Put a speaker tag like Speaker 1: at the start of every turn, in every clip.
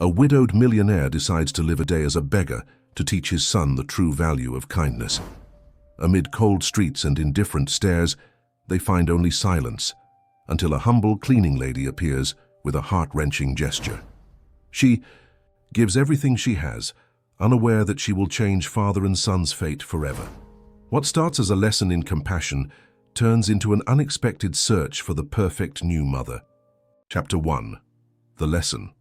Speaker 1: A widowed millionaire decides to live a day as a beggar to teach his son the true value of kindness. Amid cold streets and indifferent stares, they find only silence, until a humble cleaning lady appears with a heart-wrenching gesture. She gives everything she has, unaware that she will change father and son's fate forever. What starts as a lesson in compassion turns into an unexpected search for the perfect new mother. Chapter 1. The Lesson.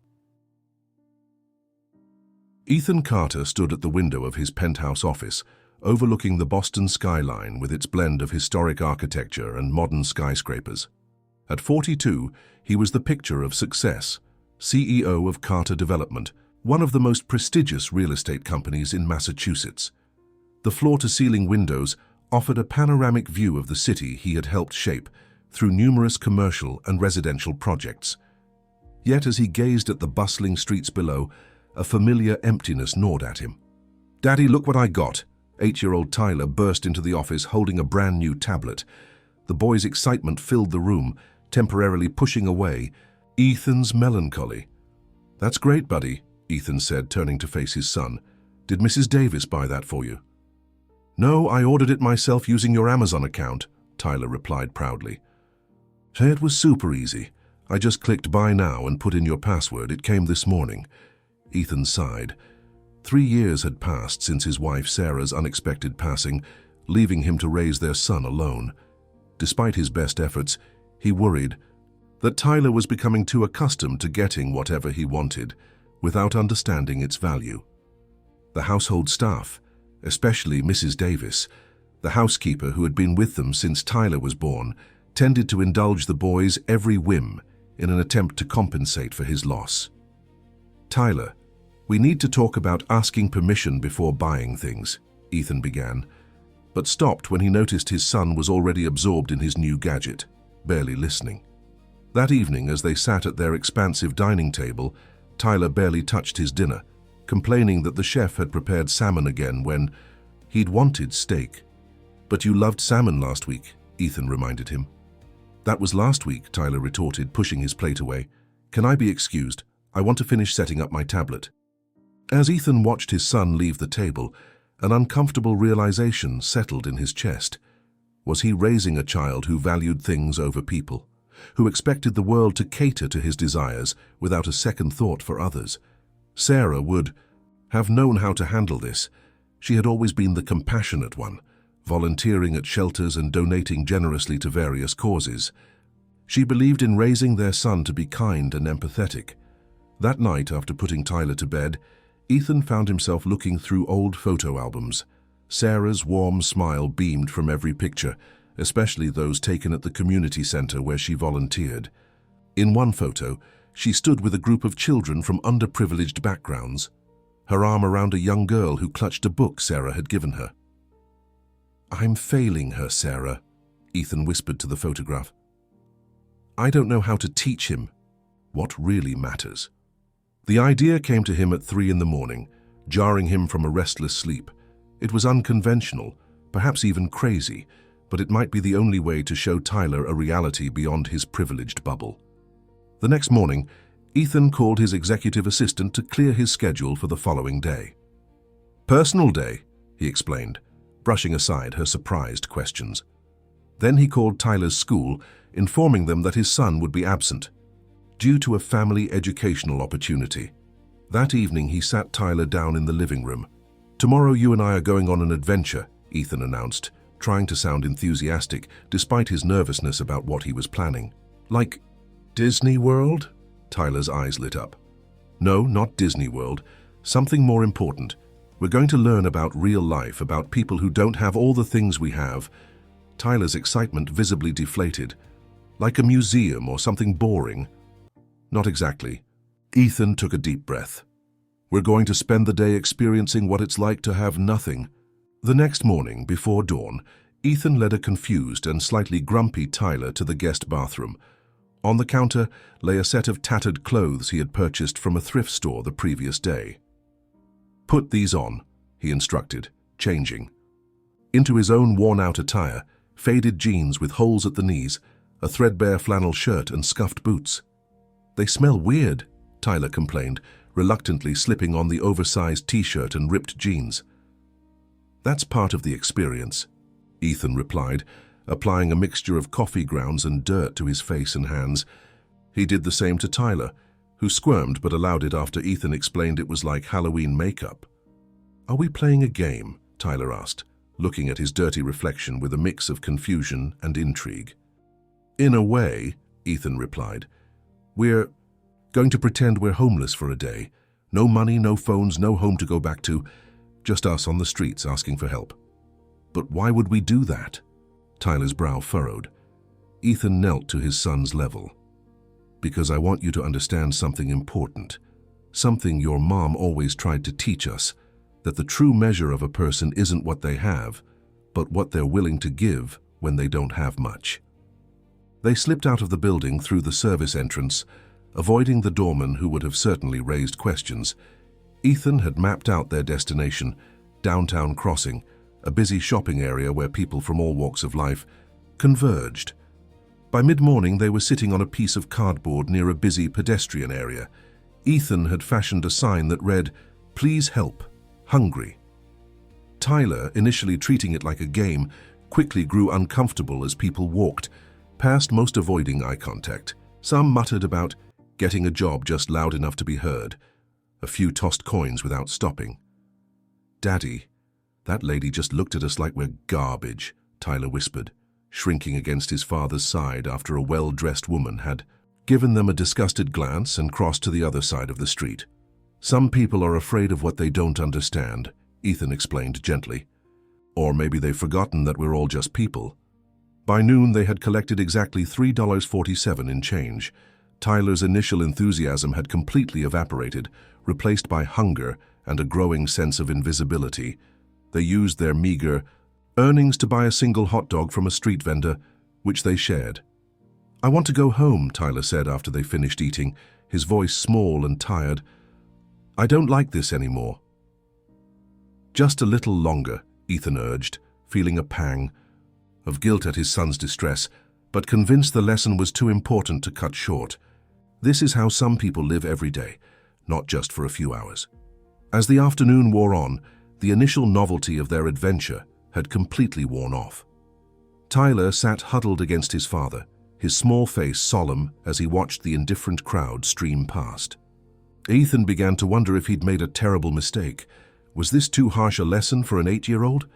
Speaker 1: Ethan Carter stood at the window of his penthouse office, overlooking the Boston skyline with its blend of historic architecture and modern skyscrapers. At 42, he was the picture of success, CEO of Carter Development, one of the most prestigious real estate companies in Massachusetts. The floor-to-ceiling windows offered a panoramic view of the city he had helped shape through numerous commercial and residential projects. Yet as he gazed at the bustling streets below, a familiar emptiness gnawed at him. "Daddy, look what I got!" 8-year-old Tyler burst into the office holding a brand new tablet. The boy's excitement filled the room, temporarily pushing away Ethan's melancholy. "That's great, buddy," Ethan said, turning to face his son. "Did Mrs. Davis buy that for you?" "No, I ordered it myself using your Amazon account," Tyler replied proudly. "It was super easy. I just clicked buy now and put in your password. It came this morning." Ethan sighed. 3 years had passed since his wife Sarah's unexpected passing, leaving him to raise their son alone. Despite his best efforts, he worried that Tyler was becoming too accustomed to getting whatever he wanted, without understanding its value. The household staff, especially Mrs. Davis, the housekeeper who had been with them since Tyler was born, tended to indulge the boy's every whim in an attempt to compensate for his loss. "Tyler, we need to talk about asking permission before buying things," Ethan began, but stopped when he noticed his son was already absorbed in his new gadget, barely listening. That evening, as they sat at their expansive dining table, Tyler barely touched his dinner, complaining that the chef had prepared salmon again when he'd wanted steak. "But you loved salmon last week," Ethan reminded him. "That was last week," Tyler retorted, pushing his plate away. "Can I be excused? I want to finish setting up my tablet." As Ethan watched his son leave the table, an uncomfortable realization settled in his chest. Was he raising a child who valued things over people, who expected the world to cater to his desires without a second thought for others? Sarah would have known how to handle this. She had always been the compassionate one, volunteering at shelters and donating generously to various causes. She believed in raising their son to be kind and empathetic. That night, after putting Tyler to bed, Ethan found himself looking through old photo albums. Sarah's warm smile beamed from every picture, especially those taken at the community center where she volunteered. In one photo, she stood with a group of children from underprivileged backgrounds, her arm around a young girl who clutched a book Sarah had given her. "I'm failing her, Sarah," Ethan whispered to the photograph. "I don't know how to teach him what really matters." The idea came to him at 3 in the morning, jarring him from a restless sleep. It was unconventional, perhaps even crazy, but it might be the only way to show Tyler a reality beyond his privileged bubble. The next morning, Ethan called his executive assistant to clear his schedule for the following day. "Personal day," he explained, brushing aside her surprised questions. Then he called Tyler's school, informing them that his son would be absent, due to a family educational opportunity. That evening, he sat Tyler down in the living room. "Tomorrow you and I are going on an adventure," Ethan announced, trying to sound enthusiastic despite his nervousness about what he was planning. "Like Disney World?" Tyler's eyes lit up. "No, not Disney World. Something more important. We're going to learn about real life, about people who don't have all the things we have." Tyler's excitement visibly deflated. "Like a museum or something boring?" "Not exactly." Ethan took a deep breath. "We're going to spend the day experiencing what it's like to have nothing." The next morning, before dawn, Ethan led a confused and slightly grumpy Tyler to the guest bathroom. On the counter lay a set of tattered clothes he had purchased from a thrift store the previous day. "Put these on," he instructed, changing into his own worn-out attire, faded jeans with holes at the knees, a threadbare flannel shirt and scuffed boots. "They smell weird," Tyler complained, reluctantly slipping on the oversized t-shirt and ripped jeans. "That's part of the experience," Ethan replied, applying a mixture of coffee grounds and dirt to his face and hands. He did the same to Tyler, who squirmed but allowed it after Ethan explained it was like Halloween makeup. "Are we playing a game?" Tyler asked, looking at his dirty reflection with a mix of confusion and intrigue. "In a way," Ethan replied. "We're going to pretend we're homeless for a day. No money, no phones, no home to go back to. Just us on the streets asking for help." "But why would we do that?" Tyler's brow furrowed. Ethan knelt to his son's level. "Because I want you to understand something important. Something your mom always tried to teach us, that the true measure of a person isn't what they have, but what they're willing to give when they don't have much." They slipped out of the building through the service entrance, avoiding the doorman who would have certainly raised questions. Ethan had mapped out their destination, Downtown Crossing, a busy shopping area where people from all walks of life converged. By mid-morning, they were sitting on a piece of cardboard near a busy pedestrian area. Ethan had fashioned a sign that read, "Please help, hungry." Tyler, initially treating it like a game, quickly grew uncomfortable as people walked, past most avoiding eye contact. Some muttered about getting a job just loud enough to be heard. A few tossed coins without stopping. "Daddy, that lady just looked at us like we're garbage," Tyler whispered, shrinking against his father's side after a well-dressed woman had given them a disgusted glance and crossed to the other side of the street. "Some people are afraid of what they don't understand," Ethan explained gently. "Or maybe they've forgotten that we're all just people." By noon, they had collected exactly $3.47 in change. Tyler's initial enthusiasm had completely evaporated, replaced by hunger and a growing sense of invisibility. They used their meager earnings to buy a single hot dog from a street vendor, which they shared. "I want to go home," Tyler said after they finished eating, his voice small and tired. "I don't like this anymore." "Just a little longer," Ethan urged, feeling a pang of guilt at his son's distress, but convinced the lesson was too important to cut short. This is how some people live every day, not just for a few hours. As the afternoon wore on, the initial novelty of their adventure had completely worn off. Tyler sat huddled against his father, his small face solemn as he watched the indifferent crowd stream past. Ethan began to wonder if he'd made a terrible mistake. Was this too harsh a lesson for an 8-year-old?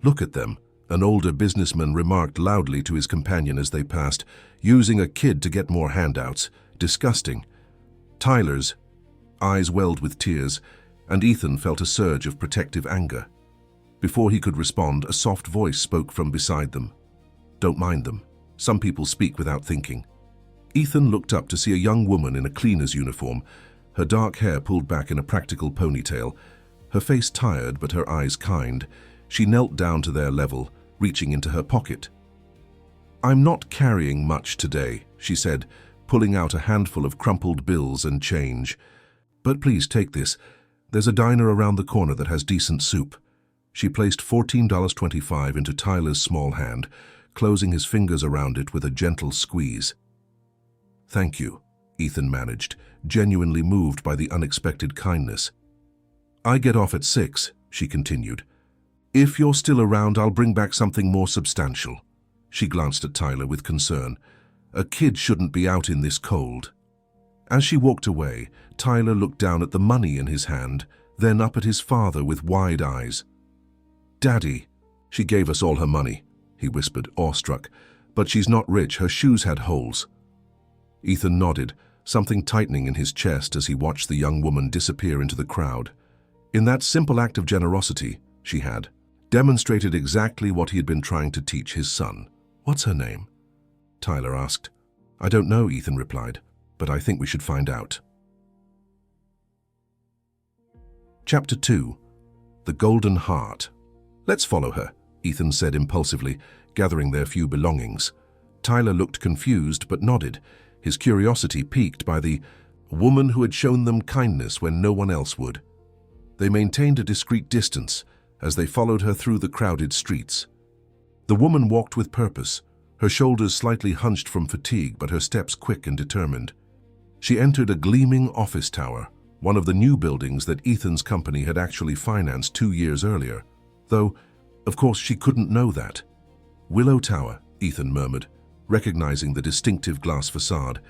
Speaker 1: "Look at them," an older businessman remarked loudly to his companion as they passed, "using a kid to get more handouts. Disgusting." Tyler's eyes welled with tears, and Ethan felt a surge of protective anger. Before he could respond, a soft voice spoke from beside them. "Don't mind them. Some people speak without thinking." Ethan looked up to see a young woman in a cleaner's uniform, her dark hair pulled back in a practical ponytail, her face tired but her eyes kind. She knelt down to their level, reaching into her pocket. "I'm not carrying much today," she said, pulling out a handful of crumpled bills and change. "But please take this. There's a diner around the corner that has decent soup." She placed $14.25 into Tyler's small hand, closing his fingers around it with a gentle squeeze. "Thank you," Ethan managed, genuinely moved by the unexpected kindness. "I get off at 6, she continued. "If you're still around, I'll bring back something more substantial." She glanced at Tyler with concern. "A kid shouldn't be out in this cold." As she walked away, Tyler looked down at the money in his hand, then up at his father with wide eyes. "Daddy, she gave us all her money," he whispered, awestruck. "But she's not rich, her shoes had holes." Ethan nodded, something tightening in his chest as he watched the young woman disappear into the crowd. In that simple act of generosity, she had demonstrated exactly what he had been trying to teach his son. "What's her name?" Tyler asked. "I don't know," Ethan replied, "but I think we should find out." Chapter 2. The Golden Heart. "Let's follow her," Ethan said impulsively, gathering their few belongings. Tyler looked confused but nodded, his curiosity piqued by the woman who had shown them kindness when no one else would. They maintained a discreet distance as they followed her through the crowded streets. The woman walked with purpose, her shoulders slightly hunched from fatigue but her steps quick and determined. She entered a gleaming office tower, one of the new buildings that Ethan's company had actually financed 2 years earlier. Though, of course, she couldn't know that. Willow Tower, Ethan murmured, recognizing the distinctive glass facade.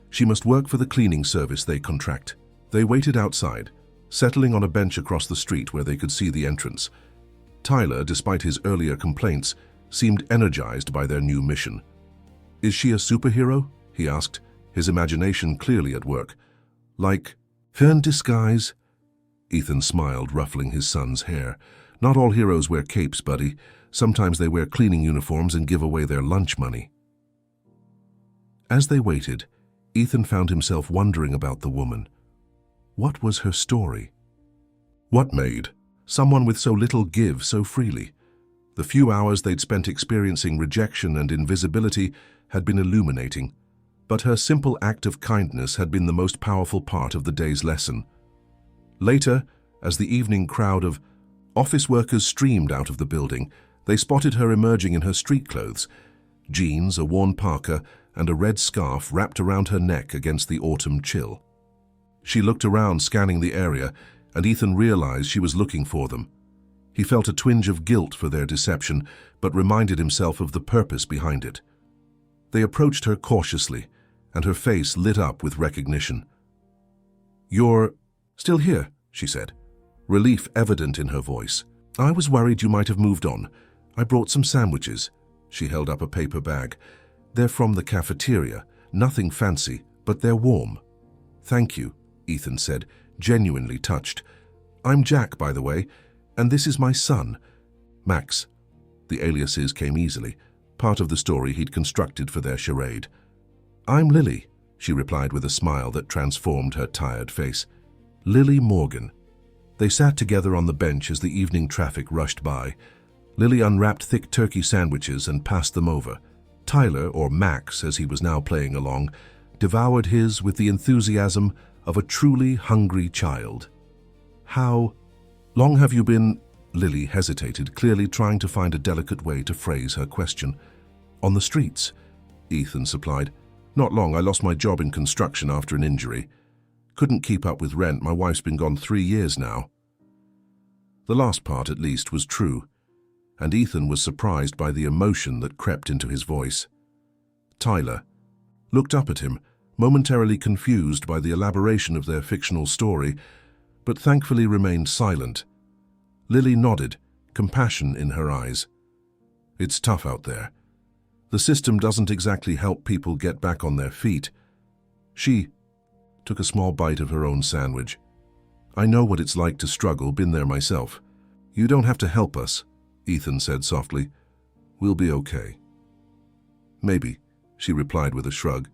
Speaker 1: She must work for the cleaning service they contract. They waited outside, settling on a bench across the street where they could see the entrance. Tyler, despite his earlier complaints, seemed energized by their new mission. "Is she a superhero?" he asked, his imagination clearly at work. "Like in disguise?" Ethan smiled, ruffling his son's hair. "Not all heroes wear capes, buddy. Sometimes they wear cleaning uniforms and give away their lunch money." As they waited, Ethan found himself wondering about the woman. What was her story? What made someone with so little give so freely? The few hours they'd spent experiencing rejection and invisibility had been illuminating, but her simple act of kindness had been the most powerful part of the day's lesson. Later, as the evening crowd of office workers streamed out of the building, they spotted her emerging in her street clothes, jeans, a worn parka, and a red scarf wrapped around her neck against the autumn chill. She looked around, scanning the area, and Ethan realized she was looking for them. He felt a twinge of guilt for their deception, but reminded himself of the purpose behind it. They approached her cautiously, and her face lit up with recognition. "You're still here," she said, relief evident in her voice. "I was worried you might have moved on. I brought some sandwiches." She held up a paper bag. "They're from the cafeteria, nothing fancy, but they're warm." "Thank you," Ethan said, genuinely touched. "I'm Jack, by the way, and this is my son, Max." The aliases came easily, part of the story he'd constructed for their charade. "I'm Lily," she replied with a smile that transformed her tired face. "Lily Morgan." They sat together on the bench as the evening traffic rushed by. Lily unwrapped thick turkey sandwiches and passed them over. Tyler, or Max as he was now playing along, devoured his with the enthusiasm of a truly hungry child. "How long have you been—" Lily hesitated, clearly trying to find a delicate way to phrase her question. "On the streets," Ethan supplied. "Not long. I lost my job in construction after an injury. Couldn't keep up with rent. My wife's been gone 3 years now." The last part, at least, was true, and Ethan was surprised by the emotion that crept into his voice. Tyler looked up at him, momentarily confused by the elaboration of their fictional story, but thankfully remained silent. Lily nodded, compassion in her eyes. "It's tough out there. The system doesn't exactly help people get back on their feet." She took a small bite of her own sandwich. "I know what it's like to struggle, been there myself." "You don't have to help us," Ethan said softly. "We'll be okay." "Maybe," she replied with a shrug,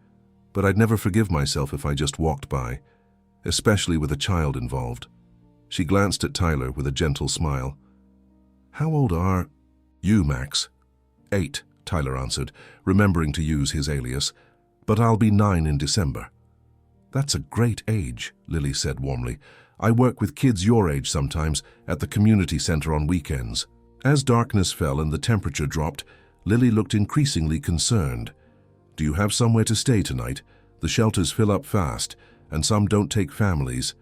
Speaker 1: "but I'd never forgive myself if I just walked by, especially with a child involved." She glanced at Tyler with a gentle smile. "How old are you, Max?" "8, Tyler answered, remembering to use his alias. "But I'll be 9 in December." "That's a great age," Lily said warmly. "I work with kids your age sometimes at the community center on weekends." As darkness fell and the temperature dropped, Lily looked increasingly concerned. "Do you have somewhere to stay tonight? The shelters fill up fast, and some don't take families."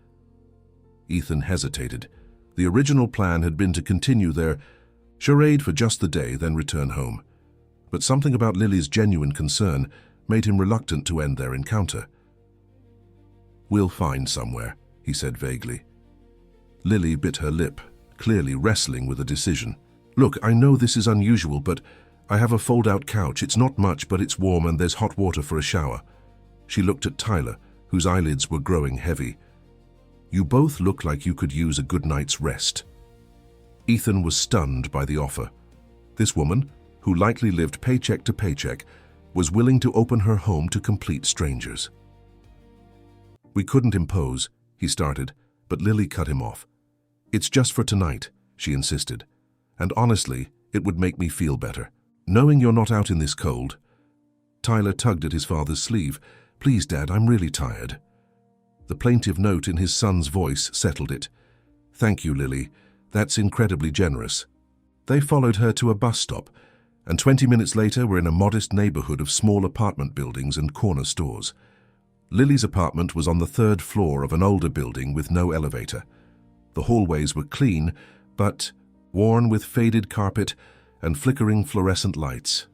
Speaker 1: Ethan hesitated. The original plan had been to continue their charade for just the day, then return home. But something about Lily's genuine concern made him reluctant to end their encounter. "We'll find somewhere," he said vaguely. Lily bit her lip, clearly wrestling with a decision. "Look, I know this is unusual, but I have a fold-out couch. It's not much, but it's warm and there's hot water for a shower." She looked at Tyler, whose eyelids were growing heavy. "You both look like you could use a good night's rest." Ethan was stunned by the offer. This woman, who likely lived paycheck to paycheck, was willing to open her home to complete strangers. "We couldn't impose," he started, but Lily cut him off. "It's just for tonight," she insisted. "And honestly, it would make me feel better. Knowing you're not out in this cold." Tyler tugged at his father's sleeve. "Please, Dad, I'm really tired." The plaintive note in his son's voice settled it. "Thank you, Lily. That's incredibly generous." They followed her to a bus stop, and 20 minutes later were in a modest neighborhood of small apartment buildings and corner stores. Lily's apartment was on the third floor of an older building with no elevator. The hallways were clean, but worn with faded carpet and flickering fluorescent lights.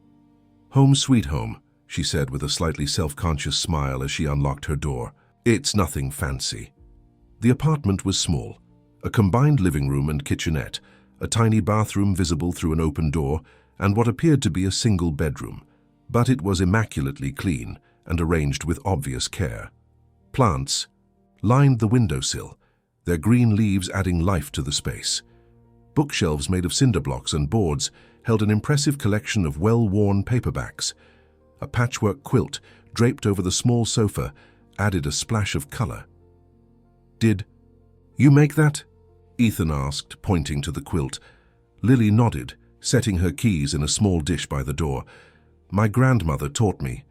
Speaker 1: "Home sweet home," she said with a slightly self-conscious smile as she unlocked her door. "It's nothing fancy." The apartment was small, a combined living room and kitchenette, a tiny bathroom visible through an open door, and what appeared to be a single bedroom, but it was immaculately clean and arranged with obvious care. Plants lined the windowsill, their green leaves adding life to the space. Bookshelves made of cinder blocks and boards held an impressive collection of well-worn paperbacks. A patchwork quilt draped over the small sofa added a splash of color. "Did you make that?" Ethan asked, pointing to the quilt. Lily nodded, setting her keys in a small dish by the door. "My grandmother taught me.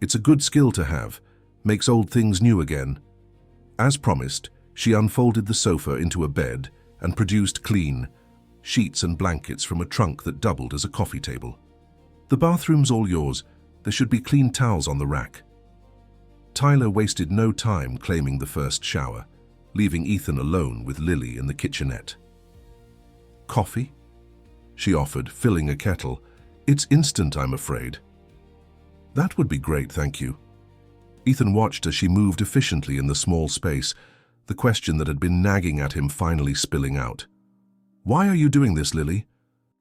Speaker 1: It's a good skill to have, makes old things new again." As promised, she unfolded the sofa into a bed and produced clean sheets and blankets from a trunk that doubled as a coffee table. "The bathroom's all yours. There should be clean towels on the rack." Tyler wasted no time claiming the first shower, leaving Ethan alone with Lily in the kitchenette. "Coffee?" she offered, filling a kettle. "It's instant, I'm afraid." "That would be great, thank you." Ethan watched as she moved efficiently in the small space, the question that had been nagging at him finally spilling out. "Why are you doing this, Lily?"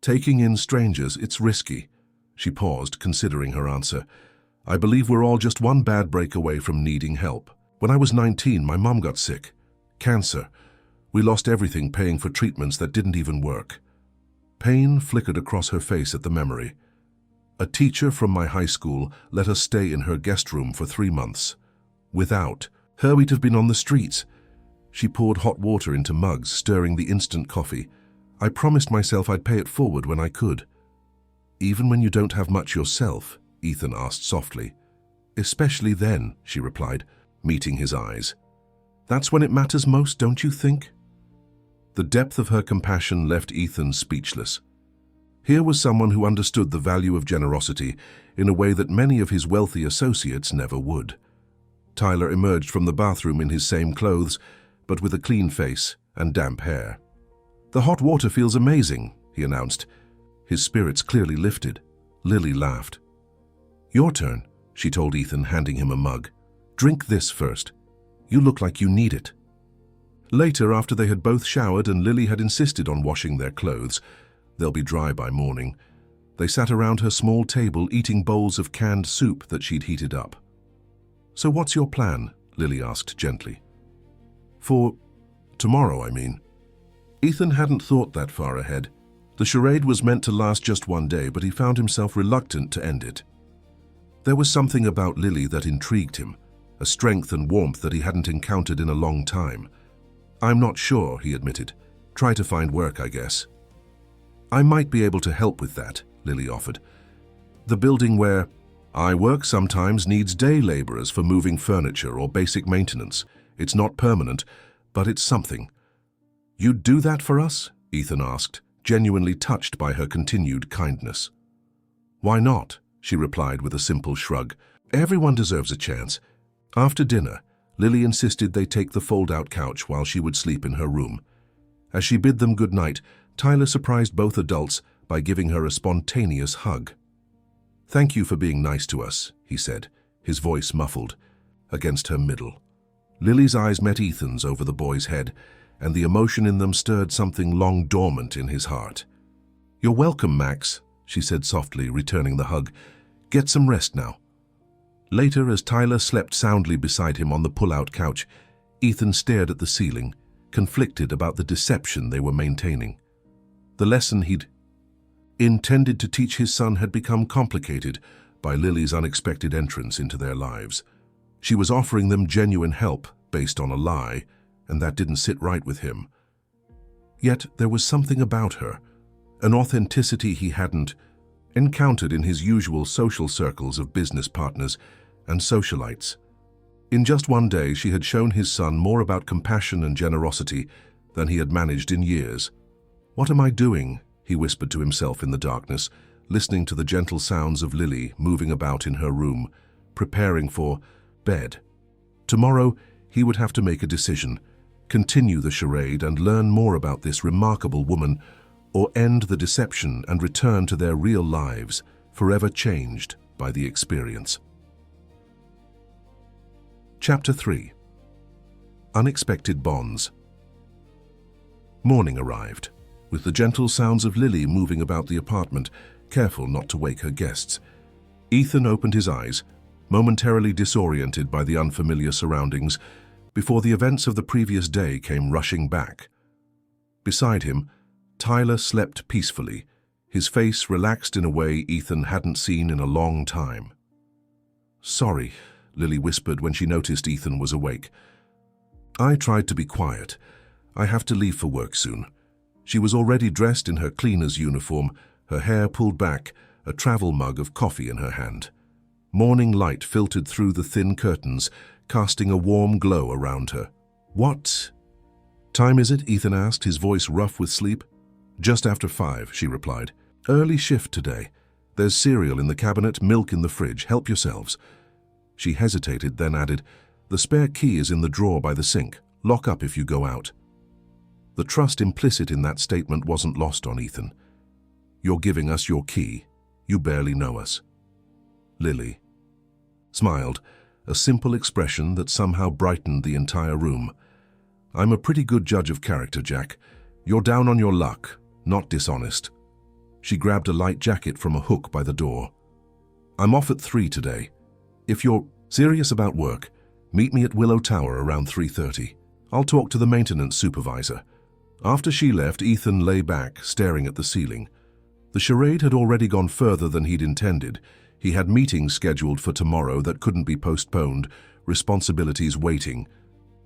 Speaker 1: "Taking in strangers, it's risky." She paused, considering her answer. "I believe we're all just one bad break away from needing help. When I was 19, my mom got sick. Cancer. We lost everything paying for treatments that didn't even work." Pain flickered across her face at the memory. "A teacher from my high school let us stay in her guest room for 3 months. Without her, we'd have been on the streets." She poured hot water into mugs, stirring the instant coffee. "I promised myself I'd pay it forward when I could." "Even when you don't have much yourself?" Ethan asked softly. "Especially then," she replied, meeting his eyes. "That's when it matters most, don't you think?" The depth of her compassion left Ethan speechless. Here was someone who understood the value of generosity in a way that many of his wealthy associates never would. Tyler emerged from the bathroom in his same clothes, but with a clean face and damp hair. "The hot water feels amazing," he announced. His spirits clearly lifted. Lily laughed. "Your turn," she told Ethan, handing him a mug. "Drink this first. You look like you need it." Later, after they had both showered and Lily had insisted on washing their clothes, they'll be dry by morning, they sat around her small table eating bowls of canned soup that she'd heated up. "So what's your plan?" Lily asked gently. "For tomorrow, I mean." Ethan hadn't thought that far ahead. The charade was meant to last just one day, but he found himself reluctant to end it. There was something about Lily that intrigued him, a strength and warmth that he hadn't encountered in a long time. "I'm not sure," he admitted. "Try to find work, I guess." "I might be able to help with that," Lily offered. "The building where I work sometimes needs day laborers for moving furniture or basic maintenance. It's not permanent, but it's something." "You'd do that for us?" Ethan asked, genuinely touched by her continued kindness. "Why not?" she replied with a simple shrug. "Everyone deserves a chance." After dinner, Lily insisted they take the fold-out couch while she would sleep in her room. As she bid them good night, Tyler surprised both adults by giving her a spontaneous hug. "Thank you for being nice to us," he said, his voice muffled, against her middle. Lily's eyes met Ethan's over the boy's head, and the emotion in them stirred something long dormant in his heart. "You're welcome, Max," she said softly, returning the hug. "Get some rest now." Later, as Tyler slept soundly beside him on the pull-out couch, Ethan stared at the ceiling, conflicted about the deception they were maintaining. The lesson he'd intended to teach his son had become complicated by Lily's unexpected entrance into their lives. She was offering them genuine help based on a lie, and that didn't sit right with him. Yet there was something about her, an authenticity he hadn't encountered in his usual social circles of business partners and socialites. In just one day, she had shown his son more about compassion and generosity than he had managed in years. "What am I doing?" he whispered to himself in the darkness, listening to the gentle sounds of Lily moving about in her room, preparing for bed. Tomorrow, he would have to make a decision, continue the charade and learn more about this remarkable woman, or end the deception and return to their real lives, forever changed by the experience. Chapter 3. Unexpected Bonds. Morning arrived, with the gentle sounds of Lily moving about the apartment, careful not to wake her guests. Ethan opened his eyes, momentarily disoriented by the unfamiliar surroundings, before the events of the previous day came rushing back. Beside him, Tyler slept peacefully, his face relaxed in a way Ethan hadn't seen in a long time. "Sorry," Lily whispered when she noticed Ethan was awake. "I tried to be quiet. I have to leave for work soon." She was already dressed in her cleaner's uniform, her hair pulled back, a travel mug of coffee in her hand. Morning light filtered through the thin curtains, casting a warm glow around her. "What time is it?" Ethan asked, his voice rough with sleep. "Just after 5, she replied. "Early shift today. There's cereal in the cabinet, milk in the fridge. Help yourselves." She hesitated, then added, "The spare key is in the drawer by the sink. Lock up if you go out." The trust implicit in that statement wasn't lost on Ethan. "You're giving us your key. You barely know us." Lily smiled, a simple expression that somehow brightened the entire room. "I'm a pretty good judge of character, Jack. You're down on your luck, not dishonest." She grabbed a light jacket from a hook by the door. "I'm off at 3 today. If you're serious about work, meet me at Willow Tower around 3:30. I'll talk to the maintenance supervisor." After she left, Ethan lay back, staring at the ceiling. The charade had already gone further than he'd intended. He had meetings scheduled for tomorrow that couldn't be postponed, responsibilities waiting.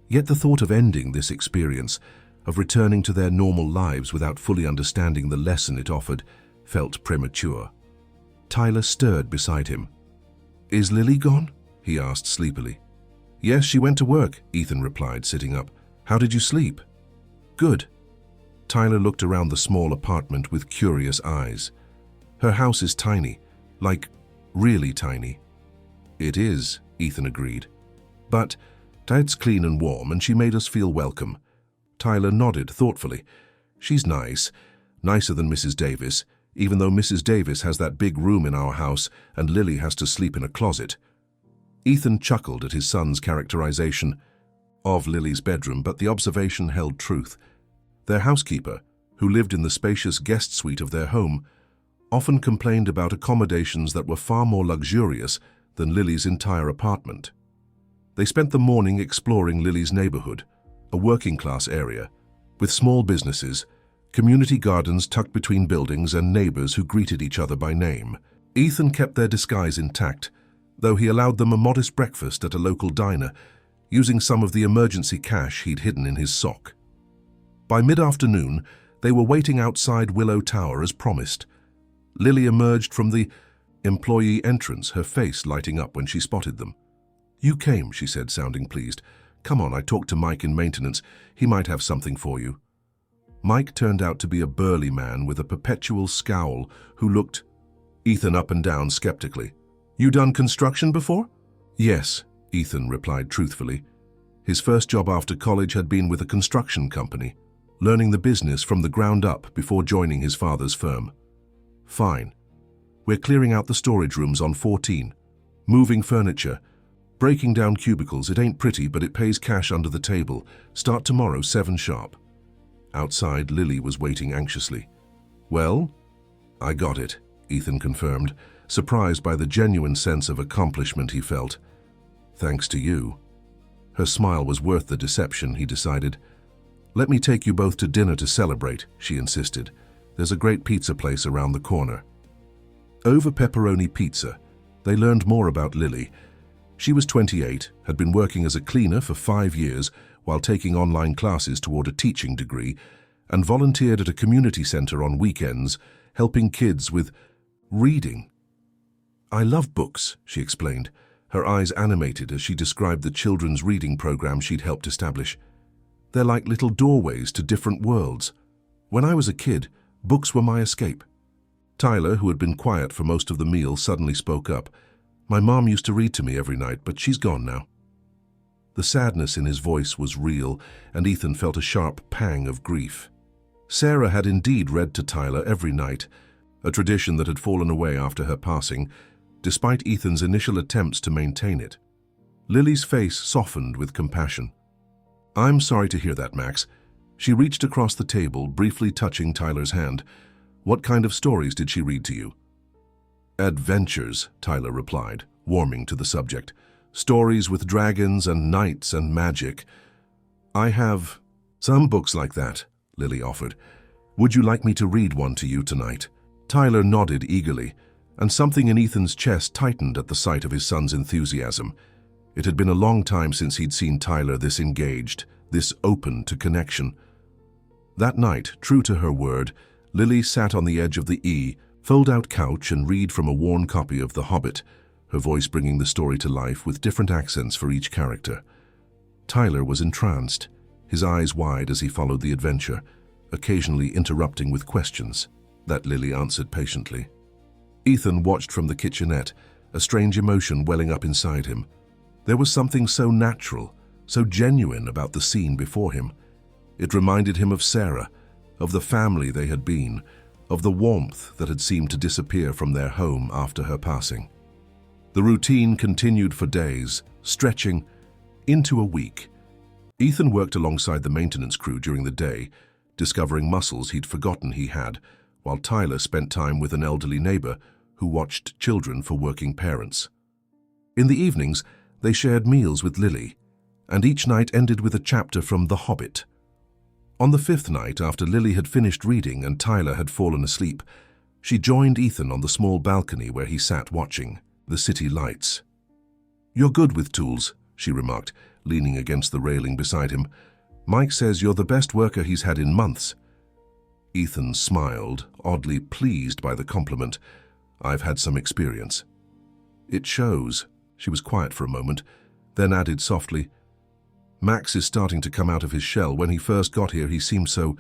Speaker 1: Yet the thought of ending this experience, of returning to their normal lives without fully understanding the lesson it offered, felt premature. Tyler stirred beside him. "Is Lily gone?" he asked sleepily. "Yes, she went to work," Ethan replied, sitting up. "How did you sleep?" "Good." Tyler looked around the small apartment with curious eyes. "Her house is tiny, like really tiny." "It is," Ethan agreed. "But Dad's clean and warm, and she made us feel welcome." Tyler nodded thoughtfully. "She's nice, nicer than Mrs. Davis, even though Mrs. Davis has that big room in our house and Lily has to sleep in a closet." Ethan chuckled at his son's characterization of Lily's bedroom, but the observation held truth. Their housekeeper, who lived in the spacious guest suite of their home, often complained about accommodations that were far more luxurious than Lily's entire apartment. They spent the morning exploring Lily's neighborhood, a working-class area, with small businesses, community gardens tucked between buildings, and neighbors who greeted each other by name. Ethan kept their disguise intact, though he allowed them a modest breakfast at a local diner, using some of the emergency cash he'd hidden in his sock. By mid-afternoon, they were waiting outside Willow Tower as promised. Lily emerged from the employee entrance, her face lighting up when she spotted them. "You came," she said, sounding pleased. "Come on, I talked to Mike in maintenance. He might have something for you." Mike turned out to be a burly man with a perpetual scowl who looked Ethan up and down skeptically. "You done construction before?" "Yes," Ethan replied truthfully. His first job after college had been with a construction company, learning the business from the ground up before joining his father's firm. "Fine. We're clearing out the storage rooms on 14, moving furniture, breaking down cubicles. It ain't pretty, but it pays cash under the table. Start tomorrow, 7 sharp. Outside, Lily was waiting anxiously. "Well, I got it," Ethan confirmed, surprised by the genuine sense of accomplishment he felt. "Thanks to you." Her smile was worth the deception, he decided. "Let me take you both to dinner to celebrate," she insisted. "There's a great pizza place around the corner." Over pepperoni pizza, they learned more about Lily. She was 28, had been working as a cleaner for 5 years while taking online classes toward a teaching degree, and volunteered at a community center on weekends, helping kids with reading. "I love books," she explained, her eyes animated as she described the children's reading program she'd helped establish. "They're like little doorways to different worlds. When I was a kid, books were my escape." Tyler, who had been quiet for most of the meal, suddenly spoke up. "My mom used to read to me every night, but she's gone now." The sadness in his voice was real, and Ethan felt a sharp pang of grief. Sarah had indeed read to Tyler every night, a tradition that had fallen away after her passing, despite Ethan's initial attempts to maintain it. Lily's face softened with compassion. "I'm sorry to hear that, Max." She reached across the table, briefly touching Tyler's hand. "What kind of stories did she read to you?" "Adventures," Tyler replied, warming to the subject. "Stories with dragons and knights and magic." "I have some books like that," Lily offered. "Would you like me to read one to you tonight?" Tyler nodded eagerly, and something in Ethan's chest tightened at the sight of his son's enthusiasm. It had been a long time since he'd seen Tyler this engaged, this open to connection. That night, true to her word, Lily sat on the edge of the fold-out couch and read from a worn copy of The Hobbit, her voice bringing the story to life with different accents for each character. Tyler was entranced, his eyes wide as he followed the adventure, occasionally interrupting with questions that Lily answered patiently. Ethan watched from the kitchenette, a strange emotion welling up inside him. There was something so natural, so genuine about the scene before him. It reminded him of Sarah, of the family they had been, of the warmth that had seemed to disappear from their home after her passing. The routine continued for days, stretching into a week. Ethan worked alongside the maintenance crew during the day, discovering muscles he'd forgotten he had, while Tyler spent time with an elderly neighbor who watched children for working parents. In the evenings, they shared meals with Lily, and each night ended with a chapter from The Hobbit. On the fifth night, after Lily had finished reading and Tyler had fallen asleep, she joined Ethan on the small balcony where he sat watching the city lights. "You're good with tools," she remarked, leaning against the railing beside him. "Mike says you're the best worker he's had in months." Ethan smiled, oddly pleased by the compliment. "I've had some experience." "It shows." She was quiet for a moment, then added softly, "Max is starting to come out of his shell. When he first got here, he seemed so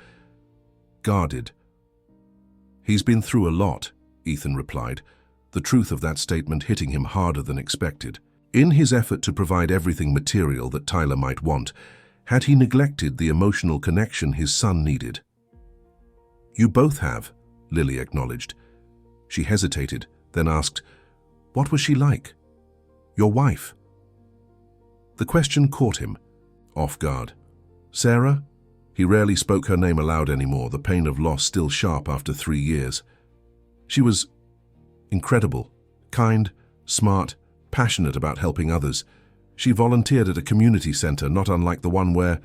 Speaker 1: guarded." "He's been through a lot," Ethan replied, the truth of that statement hitting him harder than expected. In his effort to provide everything material that Tyler might want, had he neglected the emotional connection his son needed? "You both have," Lily acknowledged. She hesitated, then asked, "What was she like? Your wife?" The question caught him, off guard. "Sarah?" He rarely spoke her name aloud anymore, the pain of loss still sharp after 3 years. "She was incredible, kind, smart, passionate about helping others. She volunteered at a community center not unlike the one where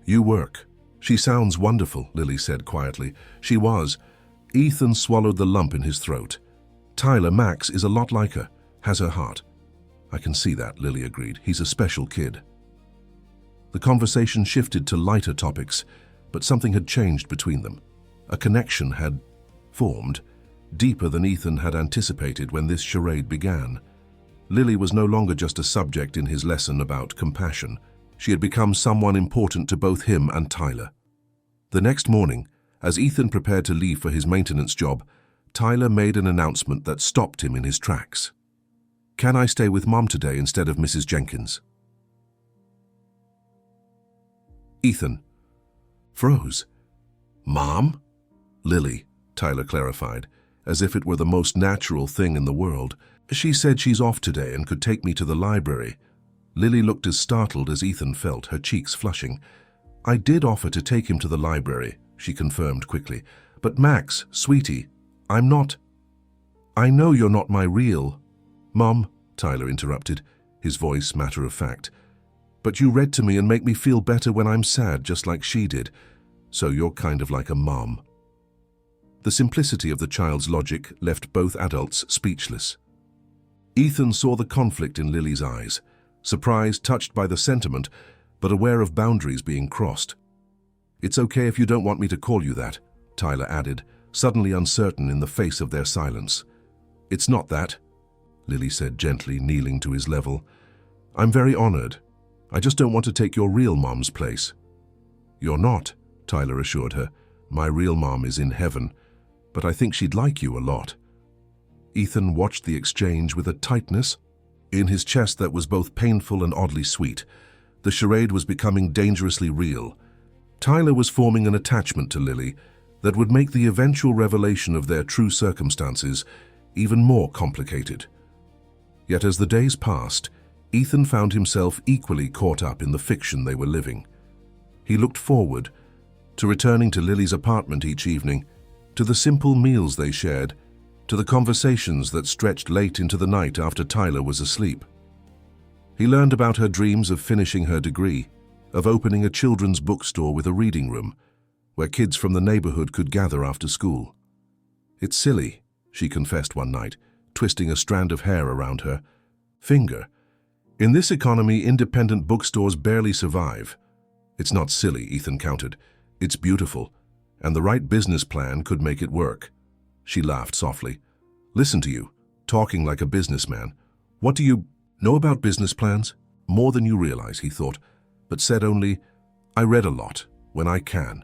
Speaker 1: you work." "She sounds wonderful," Lily said quietly. "She was." Ethan swallowed the lump in his throat. "Tyler, Max, is a lot like her, has her heart." "I can see that," Lily agreed. "He's a special kid." The conversation shifted to lighter topics, but something had changed between them. A connection had formed, deeper than Ethan had anticipated when this charade began. Lily was no longer just a subject in his lesson about compassion. She had become someone important to both him and Tyler. The next morning, as Ethan prepared to leave for his maintenance job, Tyler made an announcement that stopped him in his tracks. "Can I stay with Mom today instead of Mrs. Jenkins?" Ethan froze. "Mom?" "Lily," Tyler clarified, as if it were the most natural thing in the world. "She said she's off today and could take me to the library." Lily looked as startled as Ethan felt, her cheeks flushing. "I did offer to take him to the library," she confirmed quickly. "But Max, sweetie, I'm not—" "I know you're not my real—" "Mom," Tyler interrupted, his voice matter of fact. "But you read to me and make me feel better when I'm sad, just like she did. So you're kind of like a mom." The simplicity of the child's logic left both adults speechless. Ethan saw the conflict in Lily's eyes, surprised, touched by the sentiment, but aware of boundaries being crossed. "It's okay if you don't want me to call you that," Tyler added, suddenly uncertain in the face of their silence. "It's not that," Lily said gently, kneeling to his level. "I'm very honored. I just don't want to take your real mom's place." "You're not," Tyler assured her. "My real mom is in heaven, but I think she'd like you a lot." Ethan watched the exchange with a tightness in his chest that was both painful and oddly sweet. The charade was becoming dangerously real. Tyler was forming an attachment to Lily that would make the eventual revelation of their true circumstances even more complicated. Yet as the days passed, Ethan found himself equally caught up in the fiction they were living. He looked forward to returning to Lily's apartment each evening, to the simple meals they shared, to the conversations that stretched late into the night after Tyler was asleep. He learned about her dreams of finishing her degree, of opening a children's bookstore with a reading room, where kids from the neighborhood could gather after school. "It's silly," she confessed one night, twisting a strand of hair around her finger. "In this economy, independent bookstores barely survive." "It's not silly," Ethan countered. "It's beautiful, and the right business plan could make it work." She laughed softly. "Listen to you, talking like a businessman. What do you know about business plans?" "More than you realize," he thought, but said only, "I read a lot, when I can."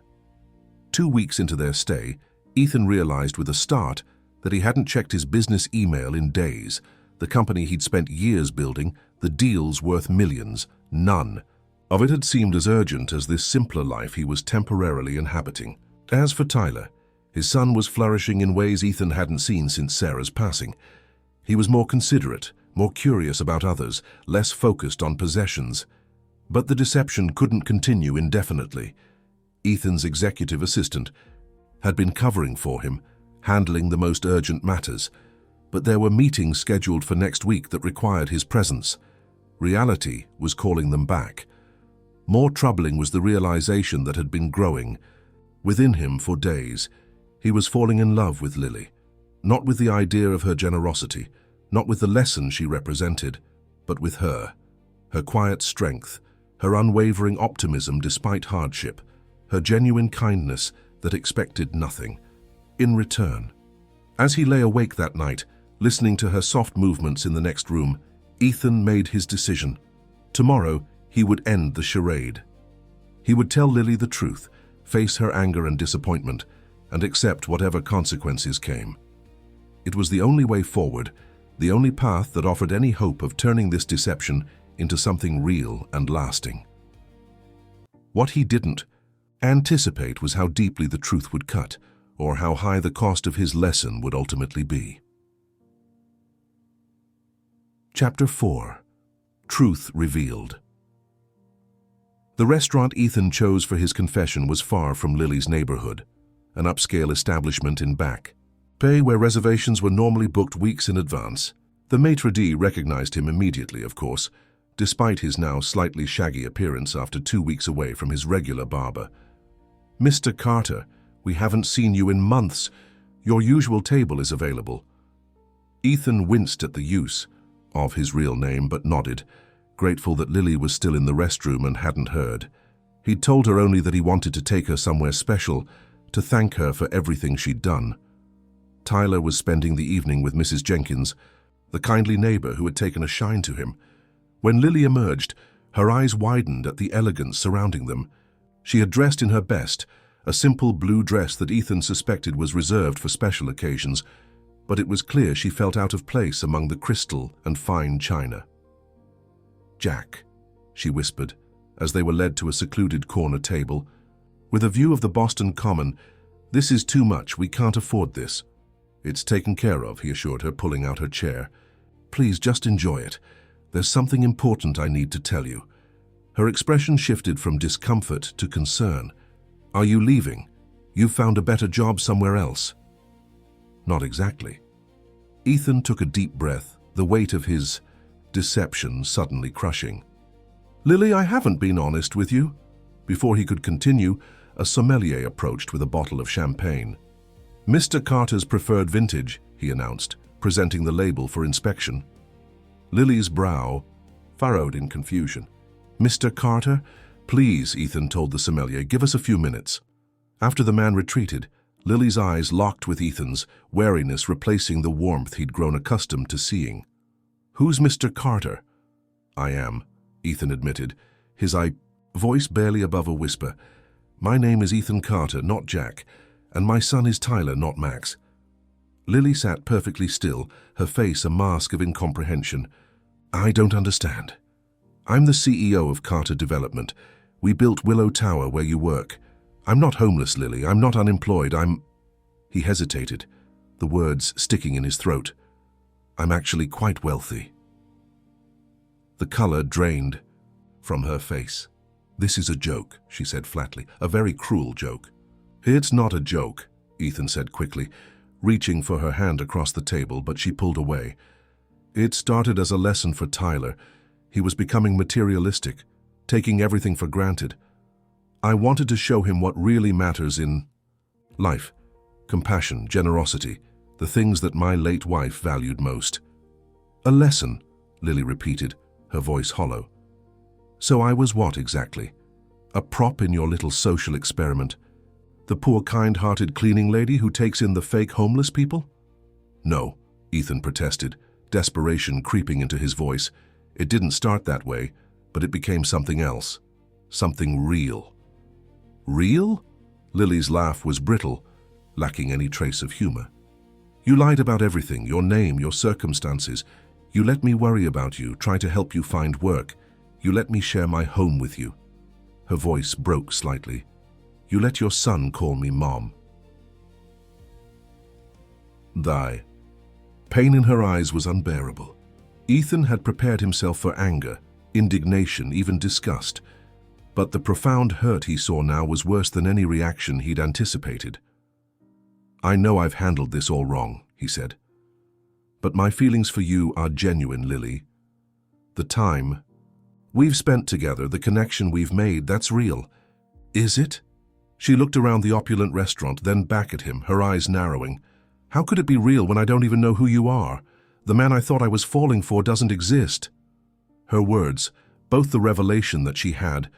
Speaker 1: 2 weeks into their stay, Ethan realized with a start that he hadn't checked his business email in days. The company he'd spent years building, the deals worth millions, none of it had seemed as urgent as this simpler life he was temporarily inhabiting. As for Tyler, his son was flourishing in ways Ethan hadn't seen since Sarah's passing. He was more considerate, more curious about others, less focused on possessions. But the deception couldn't continue indefinitely. Ethan's executive assistant had been covering for him, handling the most urgent matters, but there were meetings scheduled for next week that required his presence. Reality was calling them back. More troubling was the realization that had been growing within him for days. He was falling in love with Lily, not with the idea of her generosity, not with the lesson she represented, but with her quiet strength, her unwavering optimism despite hardship, her genuine kindness that expected nothing in return. As he lay awake that night, listening to her soft movements in the next room, Ethan made his decision. Tomorrow, he would end the charade. He would tell Lily the truth, face her anger and disappointment, and accept whatever consequences came. It was the only way forward, the only path that offered any hope of turning this deception into something real and lasting. What he didn't anticipate was how deeply the truth would cut, or how high the cost of his lesson would ultimately be. Chapter 4. Truth Revealed. The restaurant Ethan chose for his confession was far from Lily's neighborhood, an upscale establishment in Back Bay where reservations were normally booked weeks in advance. The maitre d' recognized him immediately, of course, despite his now slightly shaggy appearance after 2 weeks away from his regular barber. "Mr. Carter, we haven't seen you in months. Your usual table is available." Ethan winced at the use of his real name but nodded, grateful that Lily was still in the restroom and hadn't heard. He'd told her only that he wanted to take her somewhere special, to thank her for everything she'd done. Tyler was spending the evening with Mrs. Jenkins, the kindly neighbor who had taken a shine to him. When Lily emerged, her eyes widened at the elegance surrounding them. She had dressed in her best, a simple blue dress that Ethan suspected was reserved for special occasions, but it was clear she felt out of place among the crystal and fine china. "Jack," she whispered, as they were led to a secluded corner table. "With a view of the Boston Common, this is too much, we can't afford this." "It's taken care of," he assured her, pulling out her chair. "Please, just enjoy it. There's something important I need to tell you." Her expression shifted from discomfort to concern. "Are you leaving? You've found a better job somewhere else?" "Not exactly." Ethan took a deep breath, the weight of his deception suddenly crushing. "Lily, I haven't been honest with you." Before he could continue, a sommelier approached with a bottle of champagne. "Mr. Carter's preferred vintage," he announced, presenting the label for inspection. Lily's brow furrowed in confusion. "Mr. Carter? Please," Ethan told the sommelier, "give us a few minutes." After the man retreated, Lily's eyes locked with Ethan's, wariness replacing the warmth he'd grown accustomed to seeing. "Who's Mr. Carter?" "I am," Ethan admitted, his voice barely above a whisper. "My name is Ethan Carter, not Jack, and my son is Tyler, not Max." Lily sat perfectly still, her face a mask of incomprehension. "I don't understand." I'm the CEO of Carter Development. We built Willow Tower where you work. I'm not homeless, Lily. I'm not unemployed. He hesitated, the words sticking in his throat. I'm actually quite wealthy. The color drained from her face. This is a joke, she said flatly, a very cruel joke. It's not a joke, Ethan said quickly, reaching for her hand across the table, but she pulled away. It started as a lesson for Tyler. He was becoming materialistic, taking everything for granted. I wanted to show him what really matters in life. Compassion, generosity, the things that my late wife valued most. A lesson, Lily repeated, her voice hollow. So I was what exactly? A prop in your little social experiment? The poor kind-hearted cleaning lady who takes in the fake homeless people? No, Ethan protested, desperation creeping into his voice. It didn't start that way, but it became something else. Something real. Real? Lily's laugh was brittle, lacking any trace of humor. You lied about everything, your name, your circumstances. You let me worry about you, try to help you find work. You let me share my home with you. Her voice broke slightly. You let your son call me Mom. Die. Pain in her eyes was unbearable. Ethan had prepared himself for anger, indignation, even disgust. But the profound hurt he saw now was worse than any reaction he'd anticipated. I know I've handled this all wrong, he said. But my feelings for you are genuine, Lily. The time we've spent together, the connection we've made, that's real. Is it? She looked around the opulent restaurant, then back at him, her eyes narrowing. How could it be real when I don't even know who you are? The man I thought I was falling for doesn't exist. Her words, both the revelation that she had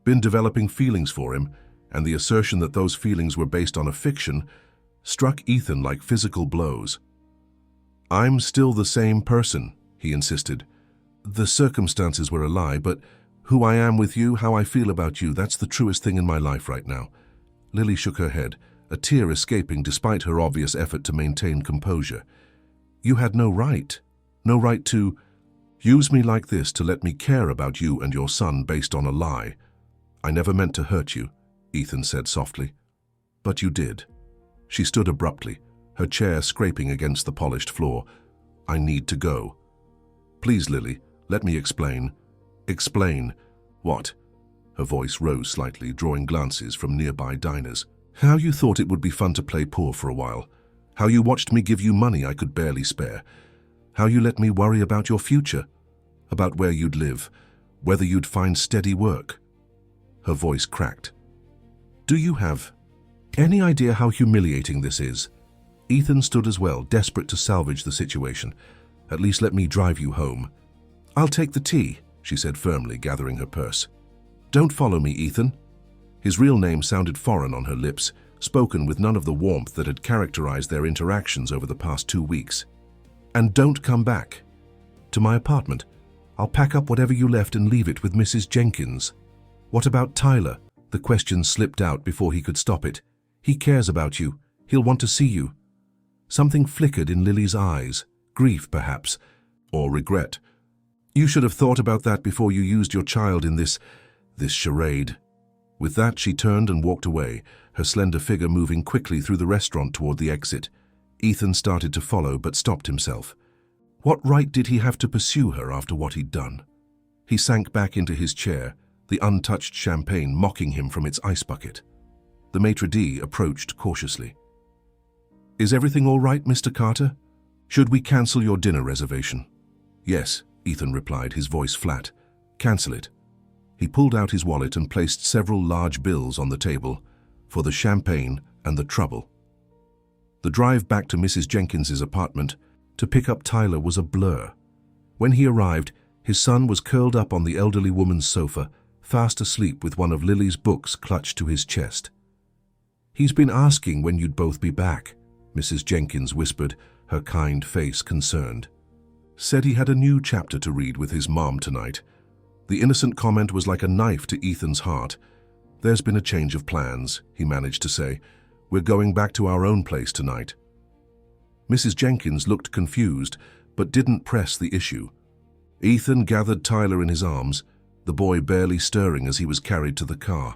Speaker 1: been developing feelings for him and the assertion that those feelings were based on a fiction, struck Ethan like physical blows. I'm still the same person, he insisted. The circumstances were a lie, but who I am with you, how I feel about you, that's the truest thing in my life right now. Lily shook her head, a tear escaping despite her obvious effort to maintain composure. You had no right to use me like this to let me care about you and your son based on a lie. I never meant to hurt you, Ethan said softly. But you did. She stood abruptly, her chair scraping against the polished floor. I need to go. Please, Lily, let me explain. Explain. What? Her voice rose slightly, drawing glances from nearby diners. How you thought it would be fun to play poor for a while. How you watched me give you money I could barely spare. How you let me worry about your future. About where you'd live, whether you'd find steady work. Her voice cracked. Do you have any idea how humiliating this is? Ethan stood as well, desperate to salvage the situation. At least let me drive you home. I'll take the tea, she said firmly, gathering her purse. Don't follow me, Ethan. His real name sounded foreign on her lips, spoken with none of the warmth that had characterized their interactions over the past 2 weeks. And don't come back. To my apartment. I'll pack up whatever you left and leave it with Mrs. Jenkins. What about Tyler? The question slipped out before he could stop it. He cares about you. He'll want to see you. Something flickered in Lily's eyes. Grief, perhaps, or regret. You should have thought about that before you used your child in this charade. With that, she turned and walked away, her slender figure moving quickly through the restaurant toward the exit. Ethan started to follow, but stopped himself. What right did he have to pursue her after what he'd done? He sank back into his chair, the untouched champagne mocking him from its ice bucket. The maitre d' approached cautiously. Is everything all right, Mr. Carter? Should we cancel your dinner reservation? Yes, Ethan replied, his voice flat. Cancel it. He pulled out his wallet and placed several large bills on the table for the champagne and the trouble. The drive back to Mrs. Jenkins's apartment to pick up Tyler was a blur. When he arrived, his son was curled up on the elderly woman's sofa, fast asleep with one of Lily's books clutched to his chest. He's been asking when you'd both be back, Mrs. Jenkins whispered, her kind face concerned. Said he had a new chapter to read with his mom tonight. The innocent comment was like a knife to Ethan's heart. There's been a change of plans, he managed to say. We're going back to our own place tonight. Mrs. Jenkins looked confused, but didn't press the issue. Ethan gathered Tyler in his arms, the boy barely stirring as he was carried to the car.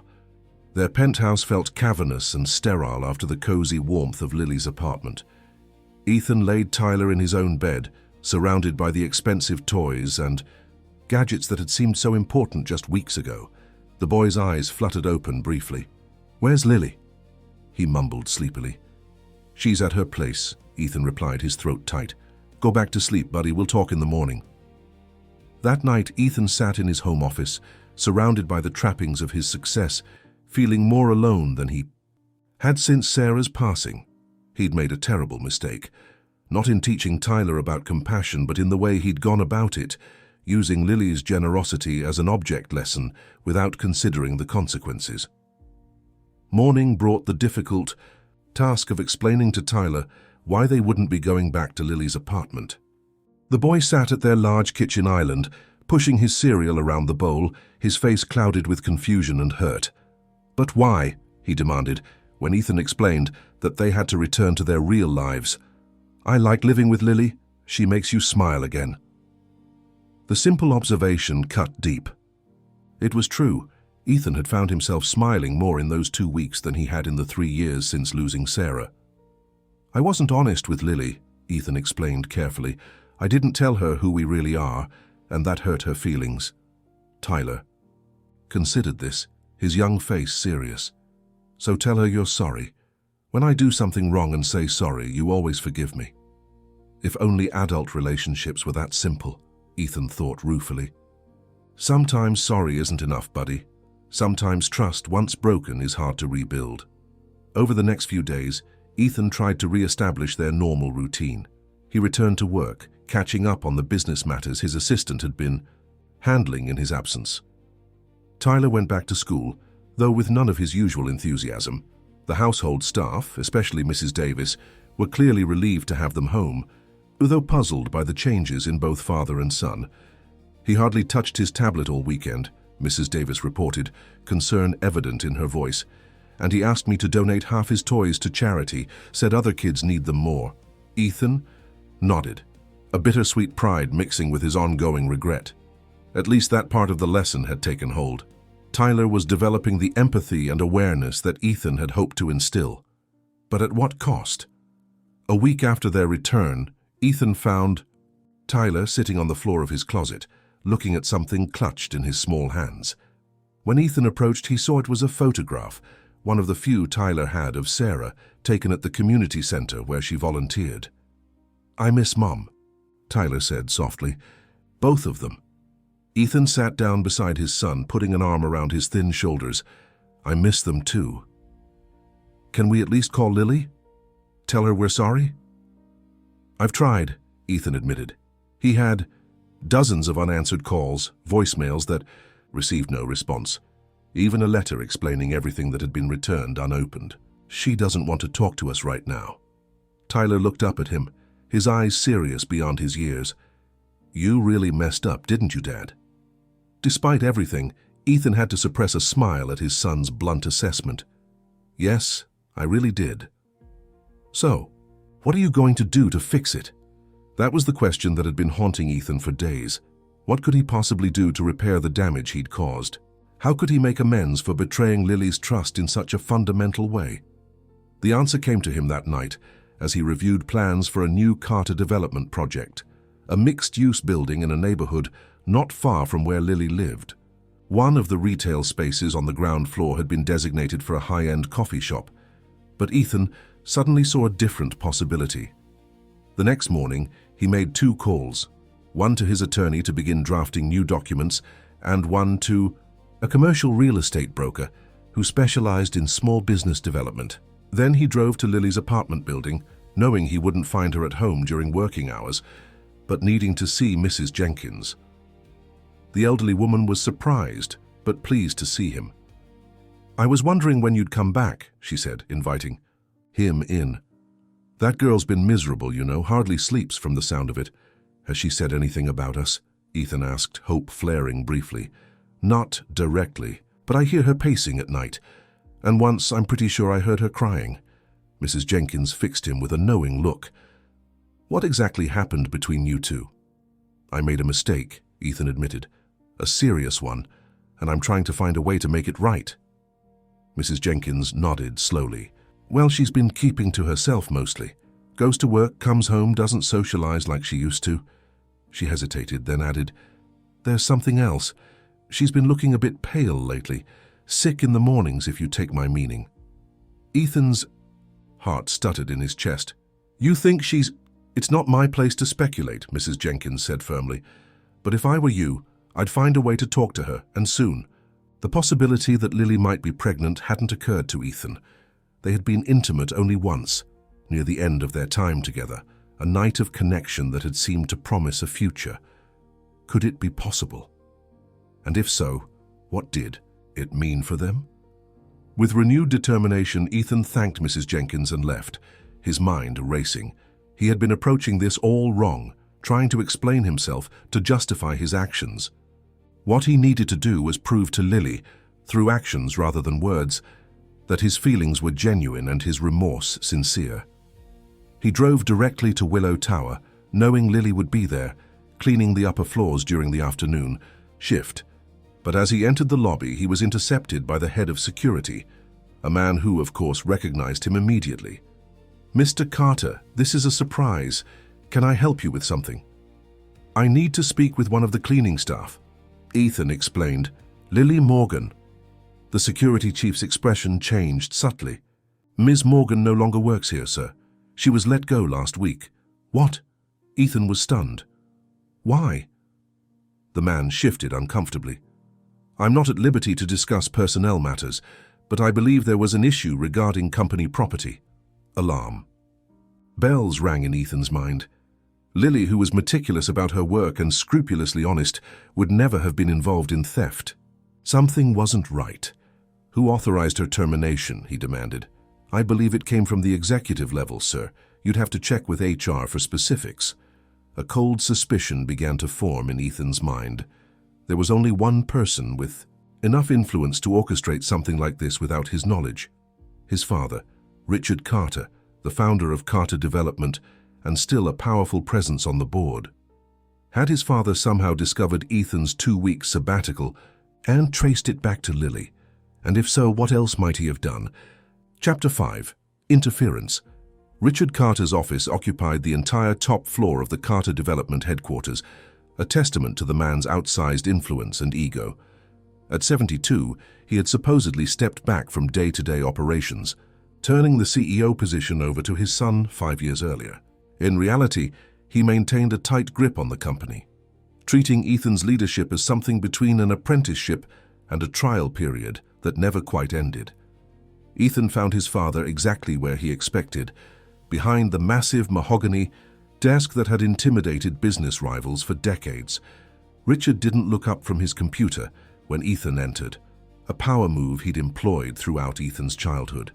Speaker 1: Their penthouse felt cavernous and sterile after the cozy warmth of Lily's apartment. Ethan laid Tyler in his own bed, surrounded by the expensive toys and gadgets that had seemed so important just weeks ago. The boy's eyes fluttered open briefly. "Where's Lily?" he mumbled sleepily. "She's at her place," Ethan replied, his throat tight. "Go back to sleep, buddy. We'll talk in the morning." That night, Ethan sat in his home office, surrounded by the trappings of his success, feeling more alone than he had since Sarah's passing. He'd made a terrible mistake, not in teaching Tyler about compassion, but in the way he'd gone about it, using Lily's generosity as an object lesson without considering the consequences. Morning brought the difficult task of explaining to Tyler why they wouldn't be going back to Lily's apartment. The boy sat at their large kitchen island, pushing his cereal around the bowl, his face clouded with confusion and hurt. "But why?" he demanded, when Ethan explained that they had to return to their real lives. "I like living with Lily. She makes you smile again." The simple observation cut deep. It was true. Ethan had found himself smiling more in those 2 weeks than he had in the 3 years since losing Sarah. "I wasn't honest with Lily," Ethan explained carefully. "I didn't tell her who we really are, and that hurt her feelings." Tyler considered this, his young face serious. "So tell her you're sorry. When I do something wrong and say sorry, you always forgive me." If only adult relationships were that simple, Ethan thought ruefully. Sometimes sorry isn't enough, buddy. Sometimes trust, once broken, is hard to rebuild. Over the next few days, Ethan tried to re-establish their normal routine. He returned to work, catching up on the business matters his assistant had been handling in his absence. Tyler went back to school, though with none of his usual enthusiasm. The household staff, especially Mrs. Davis, were clearly relieved to have them home, though puzzled by the changes in both father and son. "He hardly touched his tablet all weekend," Mrs. Davis reported, concern evident in her voice. "And he asked me to donate half his toys to charity, said other kids need them more." Ethan nodded, a bittersweet pride mixing with his ongoing regret. At least that part of the lesson had taken hold. Tyler was developing the empathy and awareness that Ethan had hoped to instill. But at what cost? A week after their return, Ethan found Tyler sitting on the floor of his closet, looking at something clutched in his small hands. When Ethan approached, he saw it was a photograph, one of the few Tyler had of Sarah, taken at the community center where she volunteered. "I miss Mom," Tyler said softly. "Both of them." Ethan sat down beside his son, putting an arm around his thin shoulders. "I miss them too." "Can we at least call Lily? Tell her we're sorry?" "I've tried," Ethan admitted. He had dozens of unanswered calls, voicemails that received no response, even a letter explaining everything that had been returned unopened. "She doesn't want to talk to us right now." Tyler looked up at him, his eyes serious beyond his years. "You really messed up, didn't you, Dad?" Despite everything, Ethan had to suppress a smile at his son's blunt assessment. "Yes, I really did." "So, what are you going to do to fix it?" That was the question that had been haunting Ethan for days. What could he possibly do to repair the damage he'd caused? How could he make amends for betraying Lily's trust in such a fundamental way? The answer came to him that night as he reviewed plans for a new Carter development project, a mixed-use building in a neighborhood not far from where Lily lived. One of the retail spaces on the ground floor had been designated for a high-end coffee shop, but Ethan suddenly saw a different possibility. The next morning, he made 2 calls, one to his attorney to begin drafting new documents, and one to a commercial real estate broker who specialized in small business development. Then he drove to Lily's apartment building, knowing he wouldn't find her at home during working hours, but needing to see Mrs. Jenkins. The elderly woman was surprised, but pleased to see him. "I was wondering when you'd come back," she said, inviting him in. "That girl's been miserable, you know, hardly sleeps from the sound of it." "Has she said anything about us?" Ethan asked, hope flaring briefly. "Not directly, but I hear her pacing at night, and once I'm pretty sure I heard her crying." Mrs. Jenkins fixed him with a knowing look. "What exactly happened between you two?" "I made a mistake," Ethan admitted. "A serious one. and I'm trying to find a way to make it right. Mrs. Jenkins nodded slowly. Well, she's been keeping to herself mostly. Goes to work, comes home, doesn't socialize like she used to. She hesitated, then added, There's something else. She's been looking a bit pale lately. Sick in the mornings, if you take my meaning. Ethan's heart stuttered in his chest. You think she's... It's not my place to speculate, Mrs. Jenkins said firmly. But if I were you, I'd find a way to talk to her, and soon. The possibility that Lily might be pregnant hadn't occurred to Ethan. They had been intimate only once, near the end of their time together, a night of connection that had seemed to promise a future. Could it be possible? And if so, what did it mean for them? With renewed determination, Ethan thanked Mrs. Jenkins and left, his mind racing. He had been approaching this all wrong, trying to explain himself, to justify his actions. What he needed to do was prove to Lily, through actions rather than words, that his feelings were genuine and his remorse sincere. He drove directly to Willow Tower, knowing Lily would be there, cleaning the upper floors during the afternoon shift. But as he entered the lobby, he was intercepted by the head of security, a man who, of course, recognized him immediately. Mr. Carter, this is a surprise. Can I help you with something? I need to speak with one of the cleaning staff. Ethan explained. Lily Morgan. The security chief's expression changed subtly. Ms. Morgan no longer works here, sir. She was let go last week. What? Ethan was stunned. Why? The man shifted uncomfortably. I'm not at liberty to discuss personnel matters, but I believe there was an issue regarding company property. Alarm. Bells rang in Ethan's mind. Lily, who was meticulous about her work and scrupulously honest, would never have been involved in theft. Something wasn't right. Who authorized her termination, he demanded. I believe it came from the executive level, sir. You'd have to check with HR for specifics. A cold suspicion began to form in Ethan's mind. There was only one person with enough influence to orchestrate something like this without his knowledge. His father, Richard Carter, the founder of Carter Development, and still a powerful presence on the board. Had his father somehow discovered Ethan's 2-week sabbatical and traced it back to Lily? And if so, what else might he have done? Chapter 5. Interference. Richard Carter's office occupied the entire top floor of the Carter Development headquarters, a testament to the man's outsized influence and ego. At 72, he had supposedly stepped back from day-to-day operations, turning the CEO position over to his son 5 years earlier. In reality, he maintained a tight grip on the company, treating Ethan's leadership as something between an apprenticeship and a trial period that never quite ended. Ethan found his father exactly where he expected, behind the massive mahogany desk that had intimidated business rivals for decades. Richard didn't look up from his computer when Ethan entered, a power move he'd employed throughout Ethan's childhood.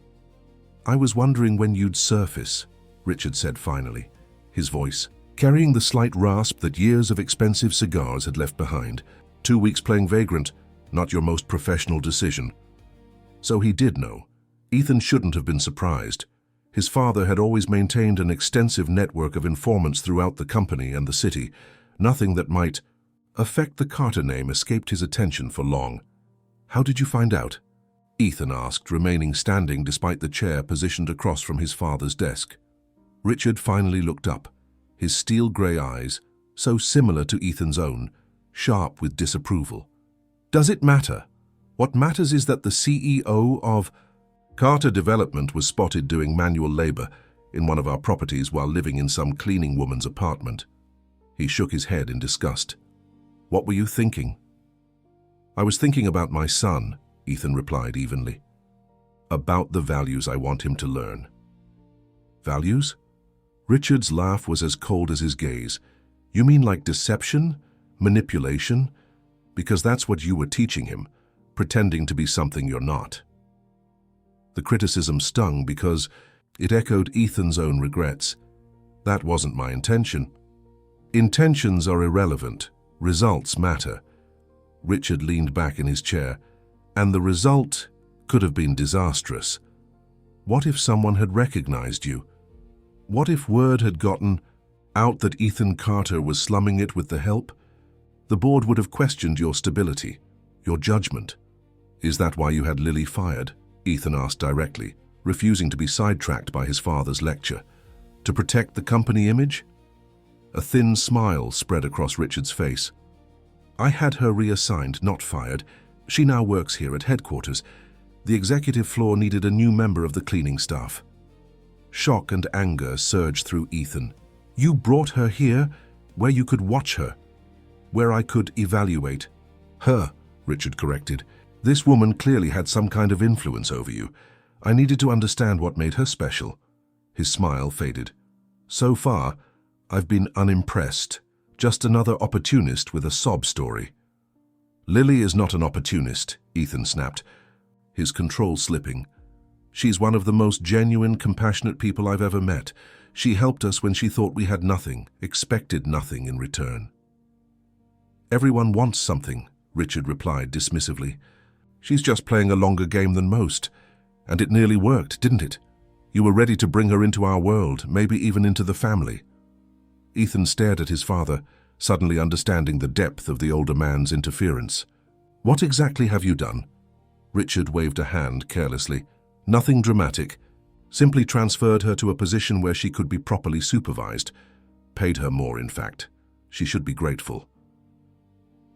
Speaker 1: I was wondering when you'd surface, Richard said finally, his voice carrying the slight rasp that years of expensive cigars had left behind. 2 weeks playing vagrant, not your most professional decision. So he did know. Ethan shouldn't have been surprised. His father had always maintained an extensive network of informants throughout the company and the city. Nothing that might affect the Carter name escaped his attention for long. How did you find out? Ethan asked, remaining standing despite the chair positioned across from his father's desk. Richard finally looked up, his steel-gray eyes, so similar to Ethan's own, sharp with disapproval. Does it matter? What matters is that the CEO of Carter Development was spotted doing manual labor in one of our properties while living in some cleaning woman's apartment. He shook his head in disgust. What were you thinking? I was thinking about my son, Ethan replied evenly. About the values I want him to learn. Values? Richard's laugh was as cold as his gaze. You mean like deception? Manipulation? Because that's what you were teaching him, pretending to be something you're not. The criticism stung because it echoed Ethan's own regrets. That wasn't my intention. Intentions are irrelevant. Results matter. Richard leaned back in his chair, and the result could have been disastrous. What if someone had recognized you? What if word had gotten out that Ethan Carter was slumming it with the help? The board would have questioned your stability, Your judgment. Is that why you had Lily fired? Ethan asked directly, refusing to be sidetracked by his father's lecture. To protect the company image? A thin smile spread across Richard's face. I had her reassigned, not fired. She now works here at headquarters. The executive floor needed a new member of the cleaning staff. Shock and anger surged through Ethan. You brought her here where you could watch her, where I could evaluate. Her, Richard corrected. This woman clearly had some kind of influence over you. I needed to understand what made her special. His smile faded. So far, I've been unimpressed. Just another opportunist with a sob story. Lily is not an opportunist, Ethan snapped, his control slipping. She's one of the most genuine, compassionate people I've ever met. She helped us when she thought we had nothing, expected nothing in return. Everyone wants something, Richard replied dismissively. She's just playing a longer game than most. And it nearly worked, didn't it? You were ready to bring her into our world, maybe even into the family. Ethan stared at his father, suddenly understanding the depth of the older man's interference. What exactly have you done? Richard waved a hand carelessly. Nothing dramatic. Simply transferred her to a position where she could be properly supervised. Paid her more, in fact. She should be grateful.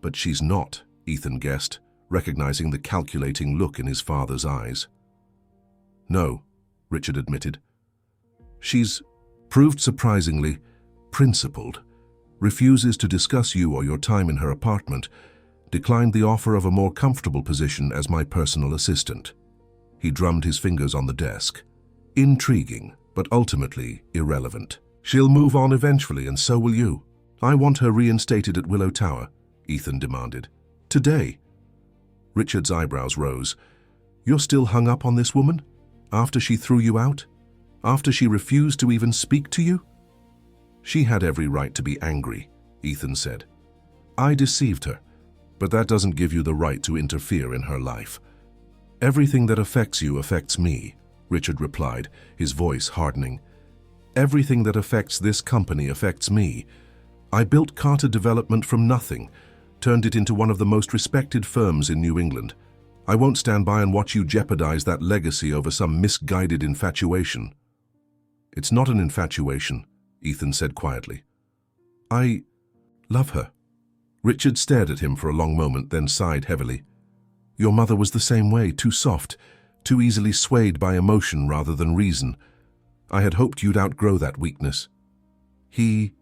Speaker 1: But she's not, Ethan guessed, recognizing the calculating look in his father's eyes. No, Richard admitted. She's proved surprisingly principled, refuses to discuss you or your time in her apartment, declined the offer of a more comfortable position as my personal assistant. He drummed his fingers on the desk. Intriguing, but ultimately irrelevant. She'll move on eventually, and so will you. I want her reinstated at Willow Tower, Ethan demanded. Today. Richard's eyebrows rose. You're still hung up on this woman? After she threw you out? After she refused to even speak to you? She had every right to be angry, Ethan said. I deceived her, but that doesn't give you the right to interfere in her life. Everything that affects you affects me, Richard replied, his voice hardening. Everything that affects this company affects me. I built Carter Development from nothing, turned it into one of the most respected firms in New England. I won't stand by and watch you jeopardize that legacy over some misguided infatuation. It's not an infatuation, Ethan said quietly. I love her. Richard stared at him for a long moment, then sighed heavily. Your mother was the same way, too soft, too easily swayed by emotion rather than reason. I had hoped you'd outgrow that weakness. He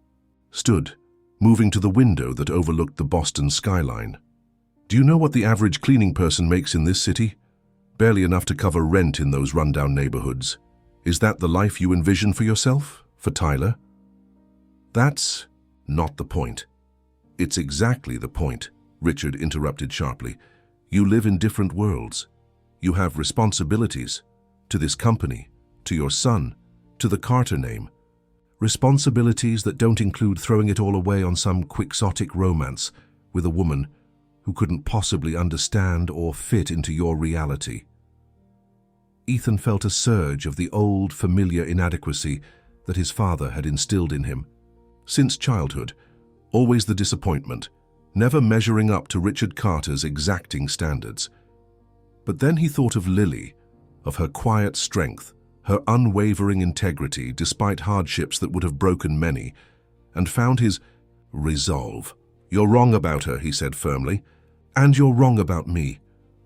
Speaker 1: stood, moving to the window that overlooked the Boston skyline. Do you know what the average cleaning person makes in this city? Barely enough to cover rent in those rundown neighborhoods. Is that the life you envision for yourself? For Tyler? That's not the point. It's exactly the point, Richard interrupted sharply. You live in different worlds. You have responsibilities to this company, to your son, to the Carter name. Responsibilities that don't include throwing it all away on some quixotic romance with a woman who couldn't possibly understand or fit into your reality. Ethan felt a surge of the old, familiar inadequacy that his father had instilled in him. Since childhood, always the disappointment, never measuring up to Richard Carter's exacting standards. But then he thought of Lily, of her quiet strength, her unwavering integrity despite hardships that would have broken many, and found his resolve. You're wrong about her, he said firmly, and you're wrong about me.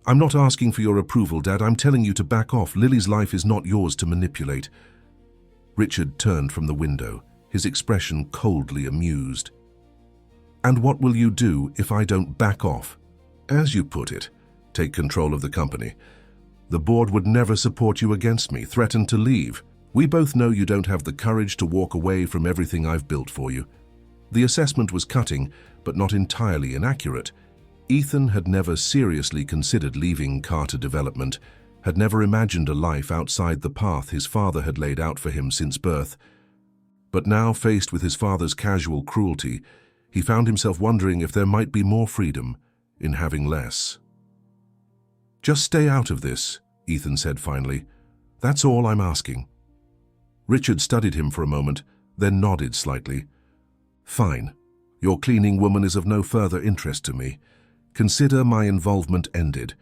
Speaker 1: I'm not asking for your approval, Dad. I'm telling you to back off. Lily's life is not yours to manipulate. Richard turned from the window, his expression coldly amused. And what will you do if I don't back off? As you put it, take control of the company. The board would never support you against me, threaten to leave. We both know you don't have the courage to walk away from everything I've built for you. The assessment was cutting, but not entirely inaccurate. Ethan had never seriously considered leaving Carter Development, had never imagined a life outside the path his father had laid out for him since birth. But now, faced with his father's casual cruelty, he found himself wondering if there might be more freedom in having less. Just stay out of this, Ethan said finally. That's all I'm asking. Richard studied him for a moment, then nodded slightly. Fine. Your cleaning woman is of no further interest to me. Consider my involvement ended.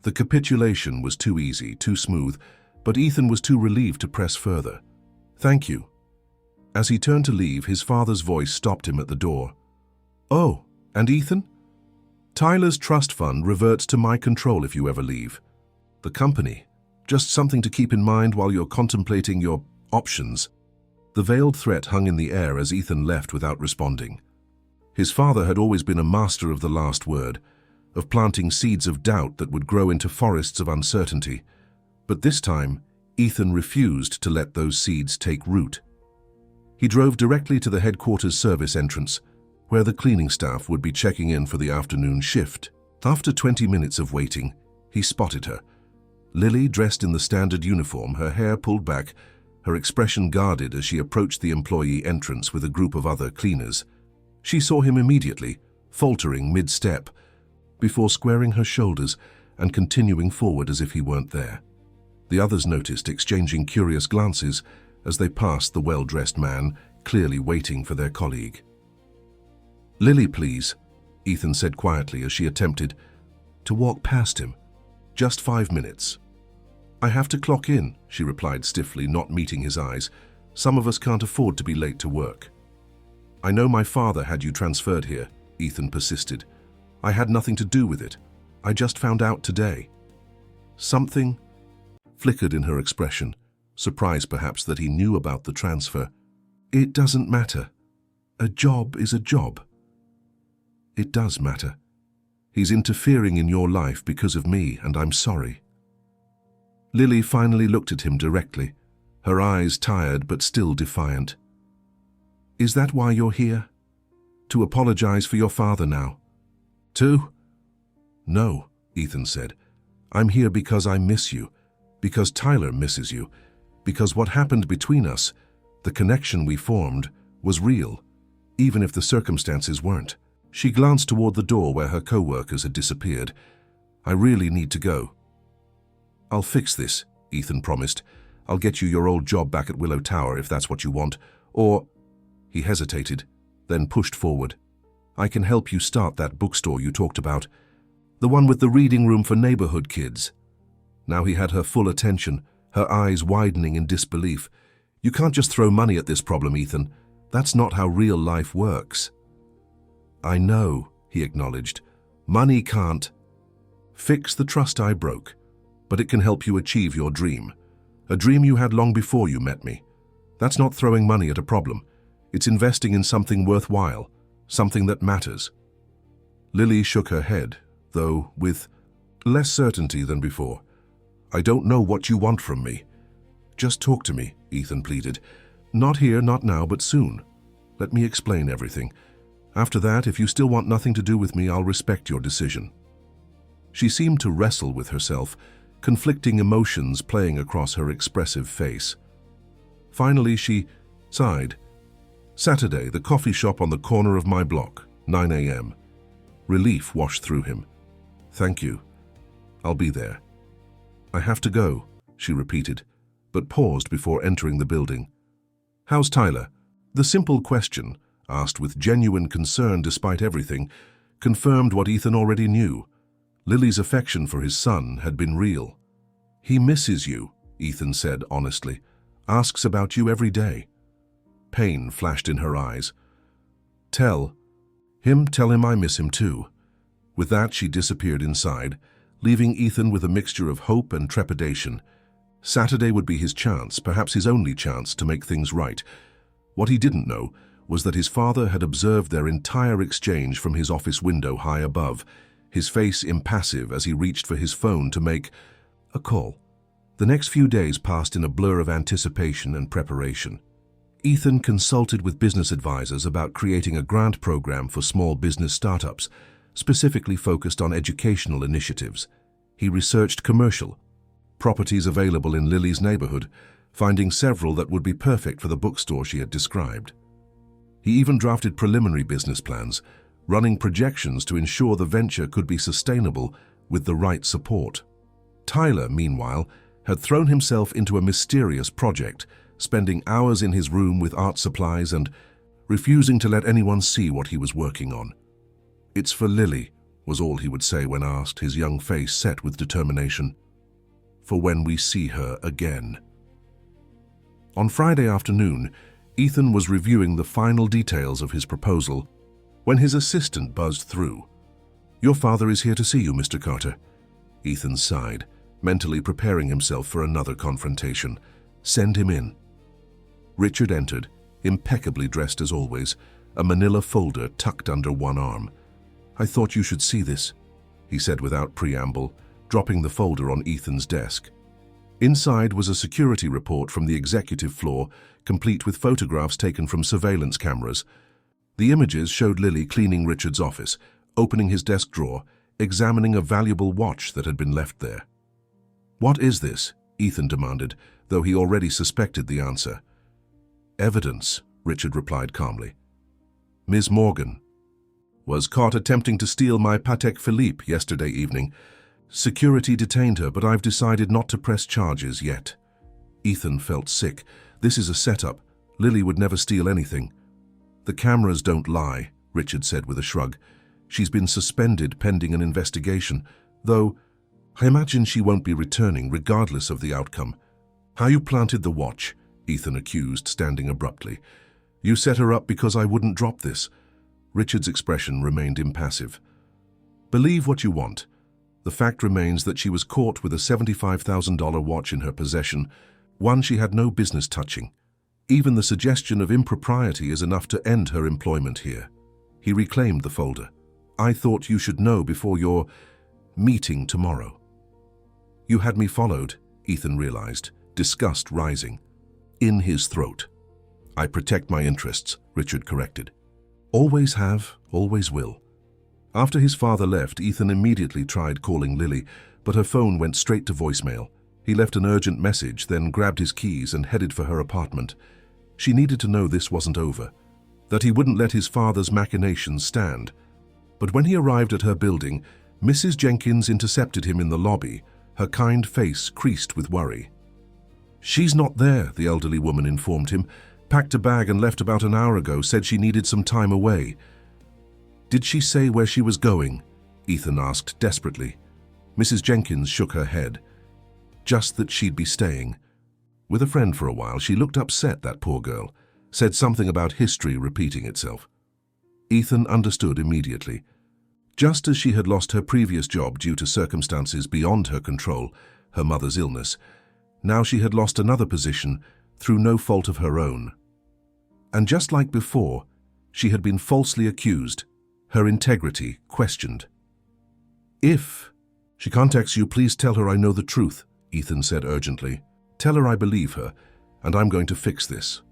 Speaker 1: The capitulation was too easy, too smooth, but Ethan was too relieved to press further. Thank you. As he turned to leave, his father's voice stopped him at the door. Oh, and Ethan? Tyler's trust fund reverts to my control if you ever leave. The company. Just something to keep in mind while you're contemplating your options. The veiled threat hung in the air as Ethan left without responding. His father had always been a master of the last word, of planting seeds of doubt that would grow into forests of uncertainty. But this time, Ethan refused to let those seeds take root. He drove directly to the headquarters service entrance, where the cleaning staff would be checking in for the afternoon shift. After 20 minutes of waiting, he spotted her. Lily, dressed in the standard uniform, her hair pulled back, her expression guarded as she approached the employee entrance with a group of other cleaners. She saw him immediately, faltering mid-step, before squaring her shoulders and continuing forward as if he weren't there. The others noticed, exchanging curious glances as they passed the well-dressed man, clearly waiting for their colleague. Lily, please, Ethan said quietly as she attempted to walk past him. Just 5 minutes. I have to clock in, she replied stiffly, not meeting his eyes. Some of us can't afford to be late to work. I know my father had you transferred here, Ethan persisted. I had nothing to do with it. I just found out today. Something flickered in her expression, surprised perhaps that he knew about the transfer. It doesn't matter. A job is a job. It does matter. He's interfering in your life because of me, and I'm sorry. Lily finally looked at him directly, her eyes tired but still defiant. Is that why you're here? To apologize for your father now? To? No, Ethan said. I'm here because I miss you, because Tyler misses you, because what happened between us, the connection we formed, was real, even if the circumstances weren't. She glanced toward the door where her co-workers had disappeared. I really need to go. I'll fix this, Ethan promised. I'll get you your old job back at Willow Tower if that's what you want, or... He hesitated, then pushed forward. I can help you start that bookstore you talked about, the one with the reading room for neighborhood kids. Now he had her full attention, her eyes widening in disbelief. You can't just throw money at this problem, Ethan. That's not how real life works. I know, he acknowledged. Money can't fix the trust I broke, but it can help you achieve your dream. A dream you had long before you met me. That's not throwing money at a problem. It's investing in something worthwhile, something that matters. Lily shook her head, though with less certainty than before. I don't know what you want from me. Just talk to me, Ethan pleaded. Not here, not now, but soon. Let me explain everything. After that, if you still want nothing to do with me, I'll respect your decision. She seemed to wrestle with herself, conflicting emotions playing across her expressive face. Finally, she sighed. Saturday, the coffee shop on the corner of my block, 9 a.m. Relief washed through him. Thank you. I'll be there. I have to go, she repeated, but paused before entering the building. How's Tyler? The simple question, asked with genuine concern despite everything, confirmed what Ethan already knew. Lily's affection for his son had been real. He misses you, Ethan said honestly. Asks about you every day. Pain flashed in her eyes. Tell him I miss him too. With that, she disappeared inside, leaving Ethan with a mixture of hope and trepidation. Saturday would be his chance, perhaps his only chance, to make things right. What he didn't know was that his father had observed their entire exchange from his office window high above, his face impassive as he reached for his phone to make a call. The next few days passed in a blur of anticipation and preparation. Ethan consulted with business advisors about creating a grant program for small business startups, specifically focused on educational initiatives. He researched commercial properties available in Lily's neighborhood, finding several that would be perfect for the bookstore she had described. He even drafted preliminary business plans, running projections to ensure the venture could be sustainable with the right support. Tyler, meanwhile, had thrown himself into a mysterious project, spending hours in his room with art supplies and refusing to let anyone see what he was working on. It's for Lily, was all he would say when asked, his young face set with determination. For when we see her again. On Friday afternoon, Ethan was reviewing the final details of his proposal when his assistant buzzed through. "Your father is here to see you, Mr. Carter." Ethan sighed, mentally preparing himself for another confrontation. "Send him in." Richard entered, impeccably dressed as always, a manila folder tucked under one arm. "I thought you should see this," he said without preamble, dropping the folder on Ethan's desk. Inside was a security report from the executive floor, complete with photographs taken from surveillance cameras. The images showed Lily cleaning Richard's office, opening his desk drawer, examining a valuable watch that had been left there. "What is this?" Ethan demanded, though he already suspected the answer. "Evidence," Richard replied calmly. "Ms. Morgan, was caught attempting to steal my Patek Philippe yesterday evening. Security detained her, but I've decided not to press charges yet." Ethan felt sick. This is a setup. Lily would never steal anything. "The cameras don't lie," Richard said with a shrug. "She's been suspended pending an investigation, though I imagine she won't be returning regardless of the outcome." "How you planted the watch?" Ethan accused, standing abruptly. "You set her up because I wouldn't drop this." Richard's expression remained impassive. "Believe what you want. The fact remains that she was caught with a $75,000 watch in her possession, one she had no business touching. Even the suggestion of impropriety is enough to end her employment here." He reclaimed the folder. "I thought you should know before your meeting tomorrow." "You had me followed," Ethan realized, disgust rising in his throat. "I protect my interests," Richard corrected. "Always have, always will." After his father left, Ethan immediately tried calling Lily, but her phone went straight to voicemail. He left an urgent message, then grabbed his keys and headed for her apartment. She needed to know this wasn't over, that he wouldn't let his father's machinations stand. But when he arrived at her building, Mrs. Jenkins intercepted him in the lobby, her kind face creased with worry. "She's not there," the elderly woman informed him. "Packed a bag and left about an hour ago, said she needed some time away." "Did she say where she was going?" Ethan asked desperately. Mrs. Jenkins shook her head. "Just that she'd be staying with a friend for a while. She looked upset, that poor girl. Said something about history repeating itself." Ethan understood immediately. Just as she had lost her previous job due to circumstances beyond her control, her mother's illness, now she had lost another position through no fault of her own. And just like before, she had been falsely accused, her integrity questioned. "If she contacts you, please tell her I know the truth," Ethan said urgently. "Tell her I believe her, and I'm going to fix this."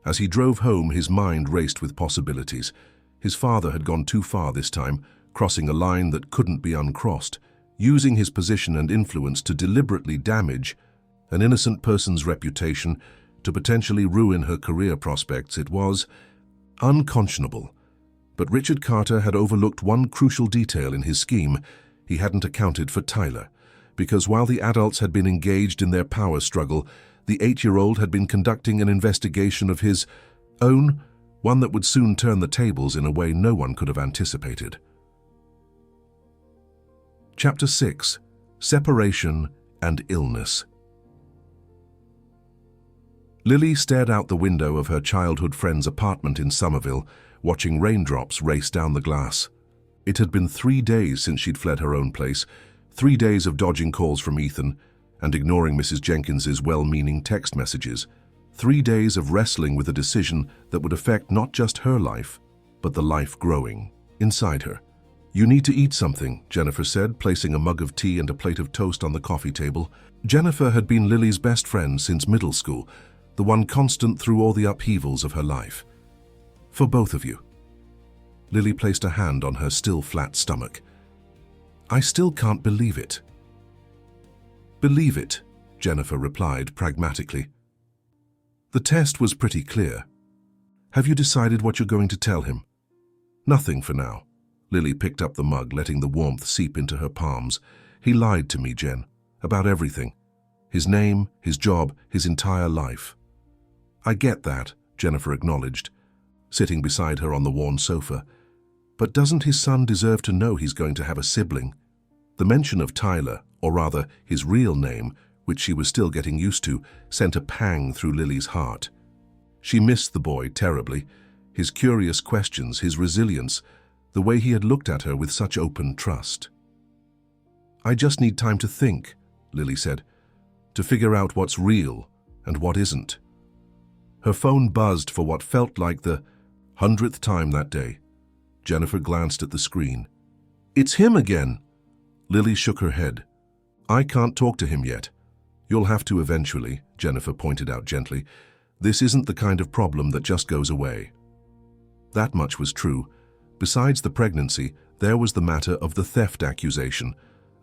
Speaker 1: As he drove home, his mind raced with possibilities. His father had gone too far this time, crossing a line that couldn't be uncrossed, using his position and influence to deliberately damage an innocent person's reputation, to potentially ruin her career prospects. It was unconscionable. But Richard Carter had overlooked one crucial detail in his scheme. He hadn't accounted for Tyler, because while the adults had been engaged in their power struggle, the 8-year-old had been conducting an investigation of his own, one that would soon turn the tables in a way no one could have anticipated. Chapter 6: Separation and Illness. Lily stared out the window of her childhood friend's apartment in Somerville, watching raindrops race down the glass. It had been 3 days since she'd fled her own place, 3 days of dodging calls from Ethan and ignoring Mrs. Jenkins's well-meaning text messages, 3 days of wrestling with a decision that would affect not just her life, but the life growing inside her. "You need to eat something," Jennifer said, placing a mug of tea and a plate of toast on the coffee table. Jennifer had been Lily's best friend since middle school, the one constant through all the upheavals of her life. "For both of you." Lily placed a hand on her still flat stomach. "I still can't believe it." "Believe it," Jennifer replied pragmatically. "The test was pretty clear. Have you decided what you're going to tell him?" "Nothing for now." Lily picked up the mug, letting the warmth seep into her palms. "He lied to me, Jen, about everything. His name, his job, his entire life." "I get that," Jennifer acknowledged, sitting beside her on the worn sofa. But doesn't his son deserve to know he's going to have a sibling? The mention of Tyler, or rather his real name, which she was still getting used to, sent a pang through Lily's heart. She missed the boy terribly, his curious questions, his resilience, the way he had looked at her with such open trust. "I just need time to think," Lily said, "to figure out what's real and what isn't." Her phone buzzed for what felt like the 100th time that day. Jennifer glanced at the screen. "It's him again!" Lily shook her head. "I can't talk to him yet." "You'll have to eventually," Jennifer pointed out gently. "This isn't the kind of problem that just goes away." That much was true. Besides the pregnancy, there was the matter of the theft accusation,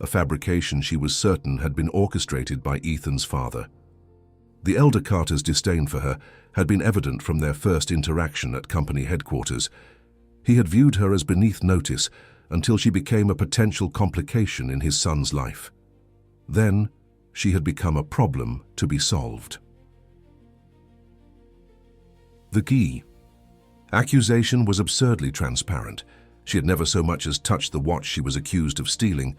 Speaker 1: a fabrication she was certain had been orchestrated by Ethan's father. The elder Carter's disdain for her had been evident from their first interaction at company headquarters. He had viewed her as beneath notice until she became a potential complication in his son's life. Then, she had become a problem to be solved. The key. Accusation was absurdly transparent. She had never so much as touched the watch she was accused of stealing,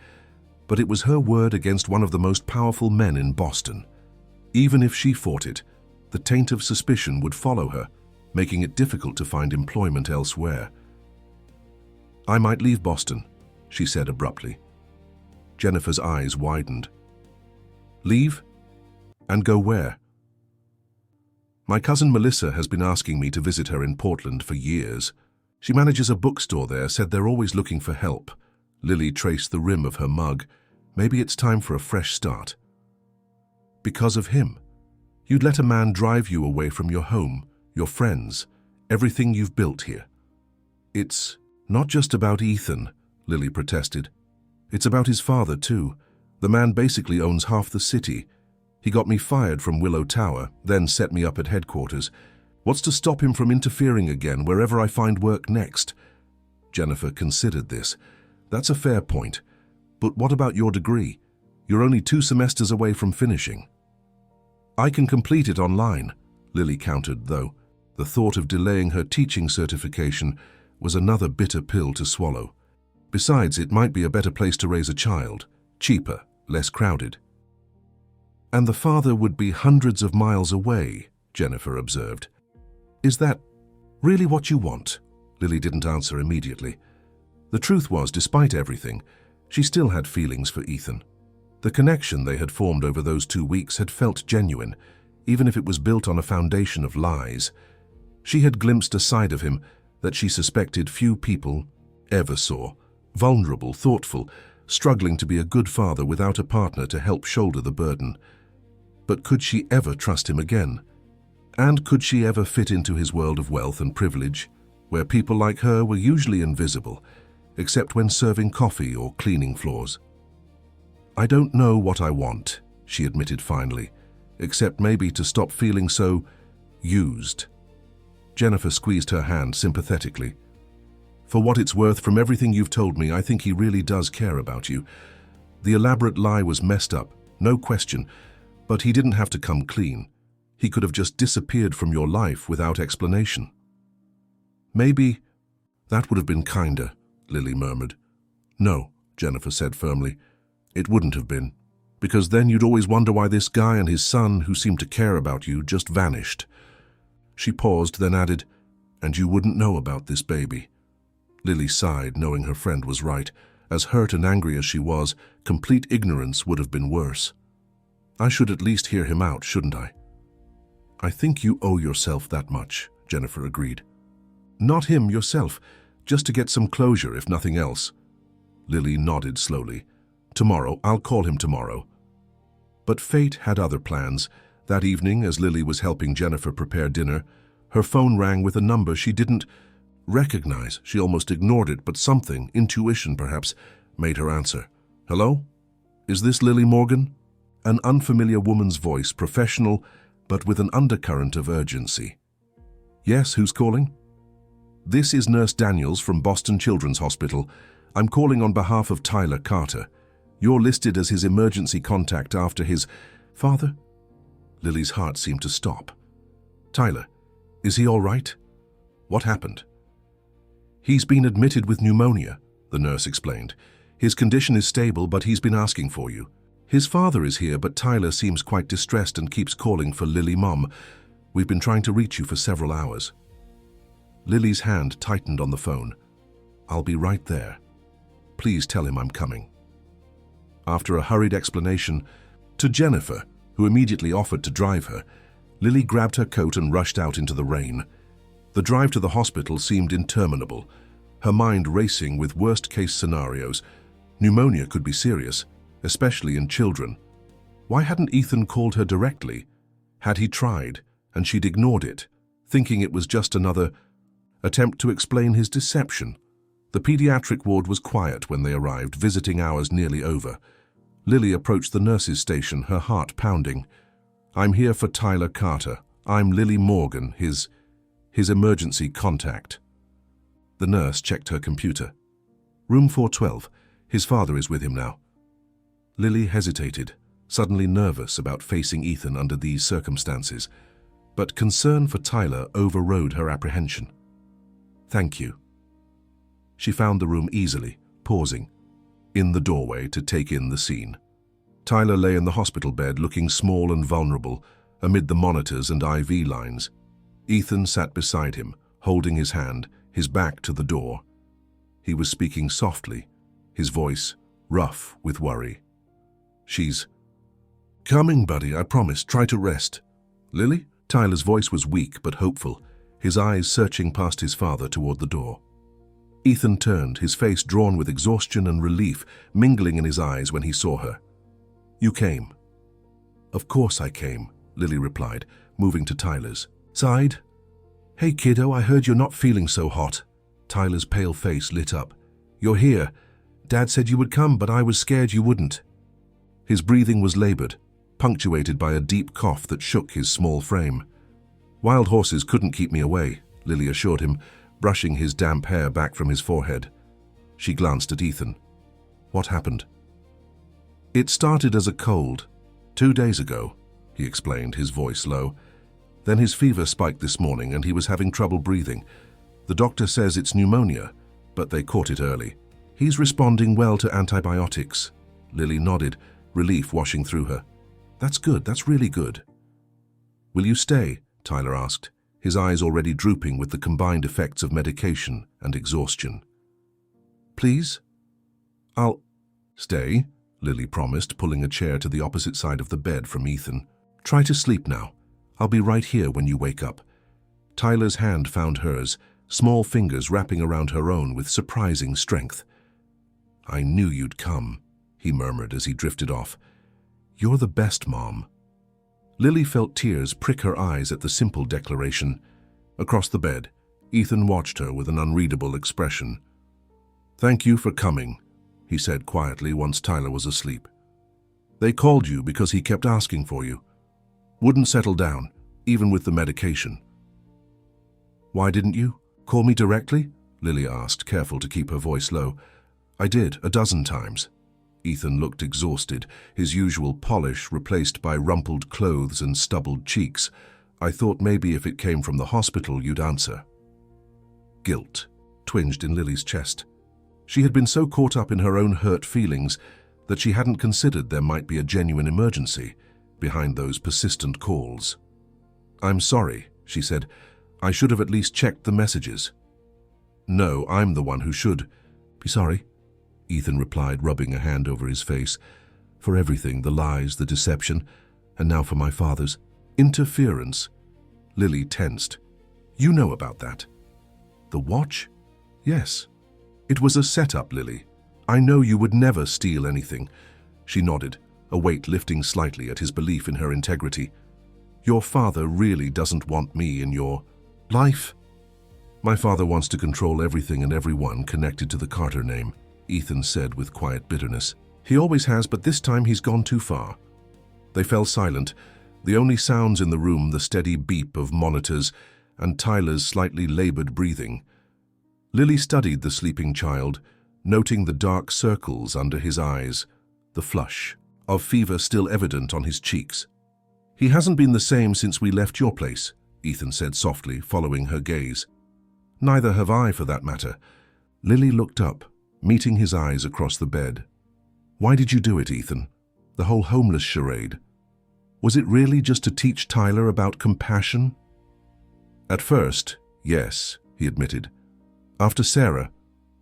Speaker 1: but it was her word against one of the most powerful men in Boston. Even if she fought it, the taint of suspicion would follow her, making it difficult to find employment elsewhere. "I might leave Boston," she said abruptly. Jennifer's eyes widened. "Leave? And go where?" "My cousin Melissa has been asking me to visit her in Portland for years. She manages a bookstore there, said they're always looking for help." Lily traced the rim of her mug. "Maybe it's time for a fresh start." "Because of him? You'd let a man drive you away from your home, your friends, everything you've built here." "It's not just about Ethan," Lily protested. "It's about his father, too. The man basically owns half the city. He got me fired from Willow Tower, then set me up at headquarters. What's to stop him from interfering again wherever I find work next?" Jennifer considered this. "That's a fair point. But what about your degree? You're only 2 semesters away from finishing." "I can complete it online," Lily countered, though. The thought of delaying her teaching certification was another bitter pill to swallow. Besides, it might be a better place to raise a child, cheaper, less crowded. "And the father would be hundreds of miles away," Jennifer observed. "Is that really what you want?" Lily didn't answer immediately. The truth was, despite everything, she still had feelings for Ethan. The connection they had formed over those 2 weeks had felt genuine, even if it was built on a foundation of lies. She had glimpsed a side of him that she suspected few people ever saw. Vulnerable, thoughtful, struggling to be a good father without a partner to help shoulder the burden. But could she ever trust him again? And could she ever fit into his world of wealth and privilege, where people like her were usually invisible, except when serving coffee or cleaning floors? "I don't know what I want," she admitted finally, "except maybe to stop feeling so used." Jennifer squeezed her hand sympathetically. "For what it's worth, from everything you've told me, I think he really does care about you. The elaborate lie was messed up, no question, but he didn't have to come clean. He could have just disappeared from your life without explanation." "Maybe that would have been kinder," Lily murmured. "No," Jennifer said firmly. "It wouldn't have been, because then you'd always wonder why this guy and his son, who seemed to care about you, just vanished." She paused, then added, "And you wouldn't know about this baby." Lily sighed, knowing her friend was right. As hurt and angry as she was, complete ignorance would have been worse. "I should at least hear him out, shouldn't I?" "I think you owe yourself that much," Jennifer agreed. "Not him, yourself, just to get some closure, if nothing else." Lily nodded slowly. "Tomorrow, I'll call him tomorrow." But fate had other plans. That evening, as Lily was helping Jennifer prepare dinner, her phone rang with a number she didn't recognize. She almost ignored it, but something, intuition perhaps, made her answer. "Hello? Is this Lily Morgan?" An unfamiliar woman's voice, professional, but with an undercurrent of urgency. "Yes, who's calling?" "This is Nurse Daniels from Boston Children's Hospital. I'm calling on behalf of Tyler Carter. You're listed as his emergency contact after his father." Lily's heart seemed to stop. "Tyler, is he all right? What happened?" He's been admitted with pneumonia, the nurse explained. His condition is stable, but he's been asking for you. His father is here, but Tyler seems quite distressed and keeps calling for Lily Mom. We've been trying to reach you for several hours. Lily's hand tightened on the phone. I'll be right there. Please tell him I'm coming. After a hurried explanation to Jennifer, who immediately offered to drive her, Lily grabbed her coat and rushed out into the rain. The drive to the hospital seemed interminable, her mind racing with worst-case scenarios. Pneumonia could be serious, especially in children. Why hadn't Ethan called her directly? Had he tried, and she'd ignored it, thinking it was just another attempt to explain his deception? The pediatric ward was quiet when they arrived, visiting hours nearly over. Lily approached the nurse's station, her heart pounding. I'm here for Tyler Carter. I'm Lily Morgan, his emergency contact. The nurse checked her computer. Room 412. His father is with him now. Lily hesitated, suddenly nervous about facing Ethan under these circumstances, but concern for Tyler overrode her apprehension. Thank you. She found the room easily, pausing in the doorway to take in the scene. Tyler lay in the hospital bed, looking small and vulnerable amid the monitors and IV lines. Ethan sat beside him, holding his hand, his back to the door. He was speaking softly, his voice rough with worry. She's coming, buddy, I promise. Try to rest. Lily? Tyler's voice was weak but hopeful, his eyes searching past his father toward the door. Ethan turned, his face drawn with exhaustion and relief mingling in his eyes when he saw her. You came. Of course I came, Lily replied, moving to Tyler's side. Hey kiddo, I heard you're not feeling so hot. Tyler's pale face lit up. You're here. Dad said you would come, but I was scared you wouldn't. His breathing was labored, punctuated by a deep cough that shook his small frame. Wild horses couldn't keep me away, Lily assured him, brushing his damp hair back from his forehead. She glanced at Ethan. What happened? It started as a cold. 2 days ago, he explained, his voice low. Then his fever spiked this morning and he was having trouble breathing. The doctor says it's pneumonia, but they caught it early. He's responding well to antibiotics. Lily nodded, relief washing through her. That's good, that's really good. Will you stay? Tyler asked, his eyes already drooping with the combined effects of medication and exhaustion. Please? I'll stay, Lily promised, pulling a chair to the opposite side of the bed from Ethan. Try to sleep now. I'll be right here when you wake up. Tyler's hand found hers, small fingers wrapping around her own with surprising strength. I knew you'd come, he murmured as he drifted off. You're the best, Mom. Lily felt tears prick her eyes at the simple declaration. Across the bed, Ethan watched her with an unreadable expression. Thank you for coming, he said quietly once Tyler was asleep. They called you because he kept asking for you. Wouldn't settle down, even with the medication. Why didn't you call me directly? Lily asked, careful to keep her voice low. I did, 12 times. Ethan looked exhausted, his usual polish replaced by rumpled clothes and stubbled cheeks. I thought maybe if it came from the hospital you'd answer. Guilt twinged in Lily's chest. She had been so caught up in her own hurt feelings that she hadn't considered there might be a genuine emergency behind those persistent calls. I'm sorry, she said. I should have at least checked the messages. No, I'm the one who should be sorry, Ethan replied, rubbing a hand over his face. For everything, the lies, the deception, and now for my father's interference. Lily tensed. You know about that. The watch? Yes. It was a setup, Lily. I know you would never steal anything. She nodded, a weight lifting slightly at his belief in her integrity. Your father really doesn't want me in your life? My father wants to control everything and everyone connected to the Carter name, Ethan said with quiet bitterness. He always has, but this time he's gone too far. They fell silent, the only sounds in the room the steady beep of monitors and Tyler's slightly labored breathing. Lily studied the sleeping child, noting the dark circles under his eyes, the flush of fever still evident on his cheeks. He hasn't been the same since we left your place, Ethan said softly, following her gaze. Neither have I, for that matter. Lily looked up, meeting his eyes across the bed. Why did you do it, Ethan? The whole homeless charade. Was it really just to teach Tyler about compassion? At first, yes, he admitted. After Sarah,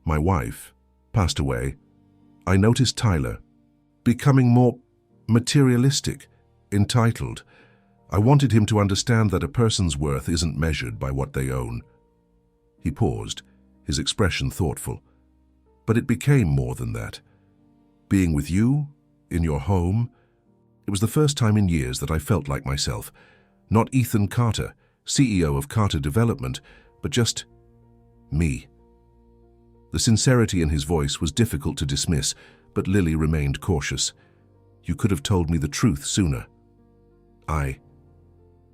Speaker 1: my wife, passed away, I noticed Tyler becoming more materialistic, entitled. I wanted him to understand that a person's worth isn't measured by what they own. He paused, his expression thoughtful. But it became more than that. Being with you, in your home, it was the first time in years that I felt like myself. Not Ethan Carter, CEO of Carter Development, but just me. The sincerity in his voice was difficult to dismiss, but Lily remained cautious. You could have told me the truth sooner. I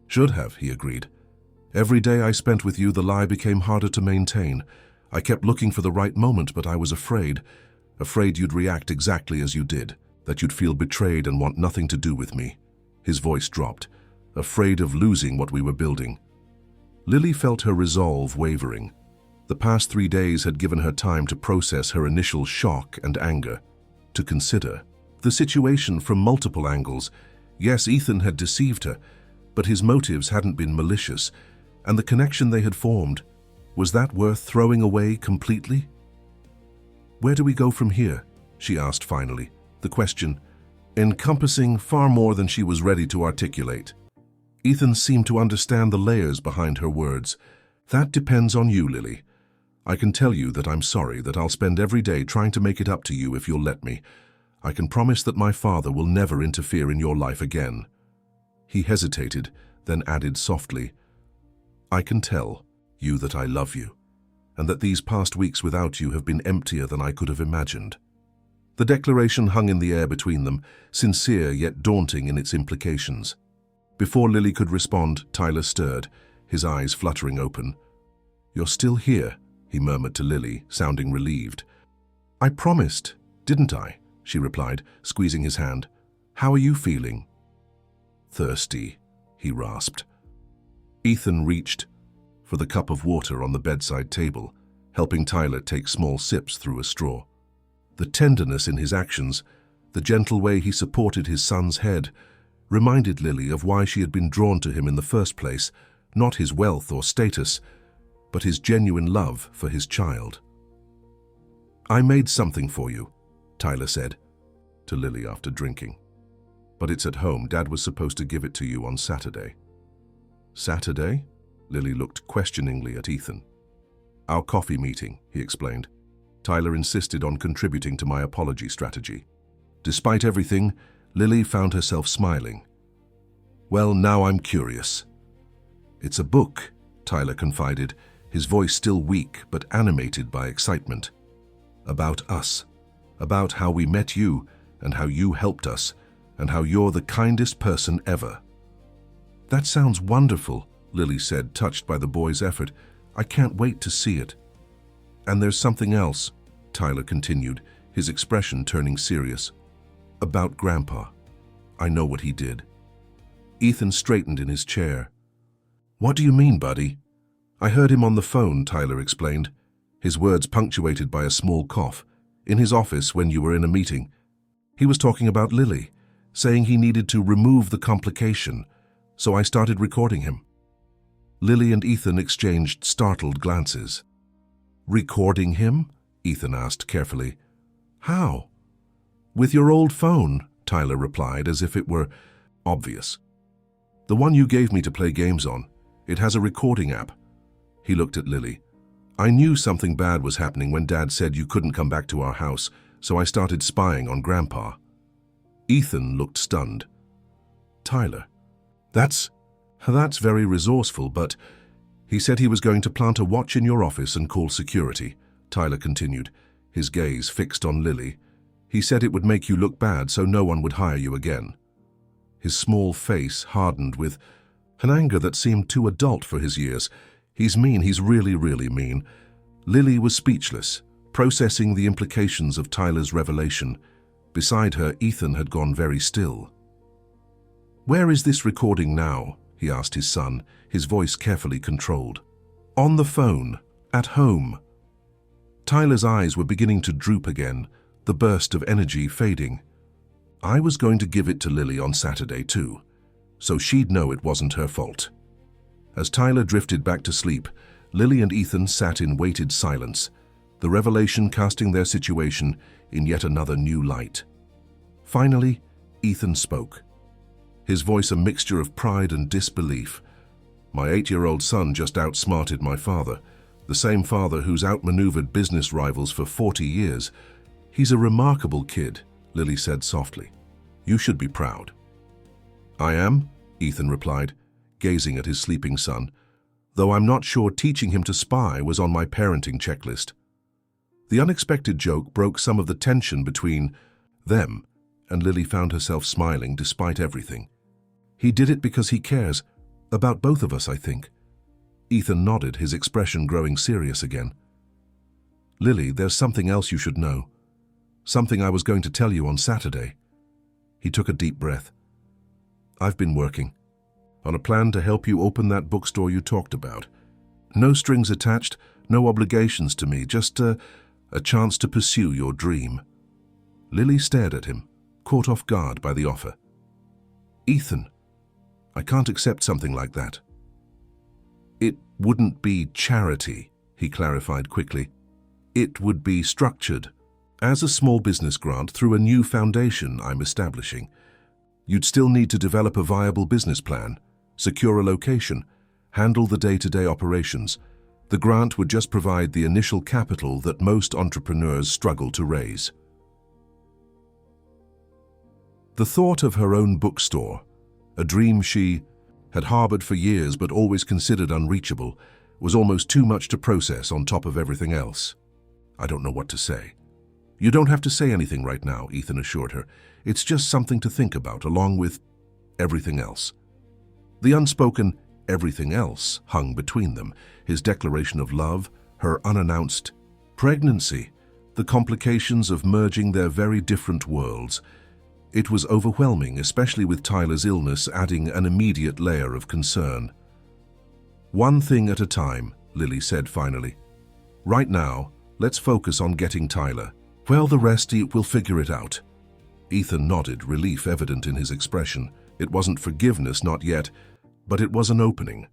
Speaker 1: should have, he agreed. Every day I spent with you, the lie became harder to maintain. I kept looking for the right moment, but I was afraid you'd react exactly as you did, that you'd feel betrayed and want nothing to do with me. His voice dropped, afraid of losing what we were building. Lily felt her resolve wavering. The past 3 days had given her time to process her initial shock and anger, to consider the situation from multiple angles. Yes, Ethan had deceived her, but his motives hadn't been malicious, and the connection they had formed, was that worth throwing away completely? Where do we go from here? She asked finally, the question encompassing far more than she was ready to articulate. Ethan seemed to understand the layers behind her words. That depends on you, Lily. I can tell you that I'm sorry, that I'll spend every day trying to make it up to you if you'll let me. I can promise that my father will never interfere in your life again. He hesitated, then added softly, I can tell you that I love you, and that these past weeks without you have been emptier than I could have imagined. The declaration hung in the air between them, sincere yet daunting in its implications. Before Lily could respond, Tyler stirred, his eyes fluttering open. You're still here, he murmured to Lily, sounding relieved. I promised, didn't I? She replied, squeezing his hand. How are you feeling? Thirsty, he rasped. Ethan reached for the cup of water on the bedside table, helping Tyler take small sips through a straw. The tenderness in his actions, the gentle way he supported his son's head, reminded Lily of why she had been drawn to him in the first place, not his wealth or status, but his genuine love for his child. I made something for you, Tyler said to Lily after drinking. But it's at home. Dad was supposed to give it to you on Saturday. Saturday? Lily looked questioningly at Ethan. Our coffee meeting, he explained. Tyler insisted on contributing to my apology strategy. Despite everything, Lily found herself smiling. Well, now I'm curious. It's a book, Tyler confided, his voice still weak but animated by excitement. About us. About how we met you and how you helped us and how you're the kindest person ever. That sounds wonderful, Lily said, touched by the boy's effort. I can't wait to see it. And there's something else, Tyler continued, his expression turning serious. About Grandpa. I know what he did. Ethan straightened in his chair. What do you mean, buddy? I heard him on the phone, Tyler explained, his words punctuated by a small cough, in his office when you were in a meeting. He was talking about Lily, saying he needed to remove the complication, so I started recording him. Lily and Ethan exchanged startled glances. Recording him? Ethan asked carefully. How? With your old phone, Tyler replied, as if it were obvious. The one you gave me to play games on. It has a recording app. He looked at Lily. I knew something bad was happening when Dad said you couldn't come back to our house, so I started spying on Grandpa. Ethan looked stunned. Tyler, that's very resourceful, but he said he was going to plant a watch in your office and call security, Tyler continued, his gaze fixed on Lily. He said it would make you look bad so no one would hire you again. His small face hardened with an anger that seemed too adult for his years. He's mean, he's really, really mean. Lily was speechless, processing the implications of Tyler's revelation. Beside her, Ethan had gone very still. Where is this recording now? He asked his son, his voice carefully controlled. On the phone, At home. Tyler's eyes were beginning to droop again, the burst of energy fading. I was going to give it to Lily on Saturday too, so she'd know it wasn't her fault. As Tyler drifted back to sleep, Lily and Ethan sat in weighted silence, the revelation casting their situation in yet another new light. Finally, Ethan spoke, his voice a mixture of pride and disbelief. My 8-year-old son just outsmarted my father, the same father who's outmaneuvered business rivals for 40 years. He's a remarkable kid, Lily said softly. You should be proud. I am, Ethan replied, gazing at his sleeping son, though I'm not sure teaching him to spy was on my parenting checklist. The unexpected joke broke some of the tension between them, and Lily found herself smiling despite everything. He did it because he cares, about both of us, I think. Ethan nodded, his expression growing serious again. Lily, there's something else you should know. Something I was going to tell you on Saturday. He took a deep breath. I've been working on a plan to help you open that bookstore you talked about. No strings attached, no obligations to me, just a chance to pursue your dream. Lily stared at him, caught off guard by the offer. Ethan, I can't accept something like that. It wouldn't be charity, he clarified quickly. It would be structured as a small business grant through a new foundation I'm establishing. You'd still need to develop a viable business plan, secure a location, handle the day-to-day operations. The grant would just provide the initial capital that most entrepreneurs struggle to raise. The thought of her own bookstore, a dream she had harbored for years but always considered unreachable, was almost too much to process on top of everything else. I don't know what to say. You don't have to say anything right now, Ethan assured her. It's just something to think about, along with everything else. The unspoken everything else hung between them, his declaration of love, her unannounced pregnancy, the complications of merging their very different worlds. It was overwhelming, especially with Tyler's illness adding an immediate layer of concern. One thing at a time, Lily said finally. Right now, let's focus on getting Tyler. Well, the rest we'll figure it out. Ethan nodded, relief evident in his expression. It wasn't forgiveness, not yet, but it was an opening,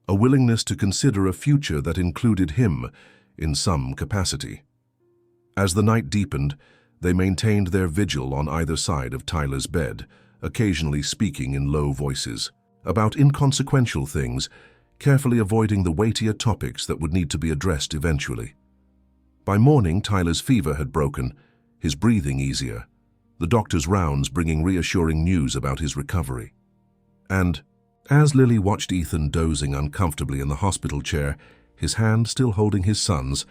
Speaker 1: a willingness to consider a future that included him in some capacity. As the night deepened, they maintained their vigil on either side of Tyler's bed, occasionally speaking in low voices about inconsequential things, carefully avoiding the weightier topics that would need to be addressed eventually. By morning, Tyler's fever had broken, his breathing easier, the doctor's rounds bringing reassuring news about his recovery. And as Lily watched Ethan dozing uncomfortably in the hospital chair, his hand still holding his son's,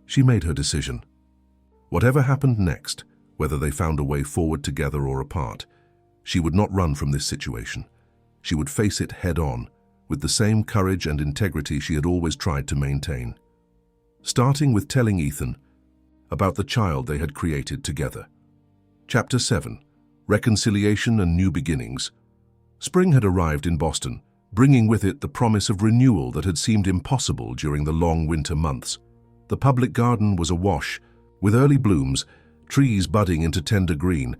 Speaker 1: she made her decision. Whatever happened next, whether they found a way forward together or apart, she would not run from this situation. She would face it head-on, with the same courage and integrity she had always tried to maintain. Starting with telling Ethan about the child they had created together. Chapter 7. Reconciliation and New Beginnings. Spring had arrived in Boston, bringing with it the promise of renewal that had seemed impossible during the long winter months. The public garden was awash, with early blooms, trees budding into tender green,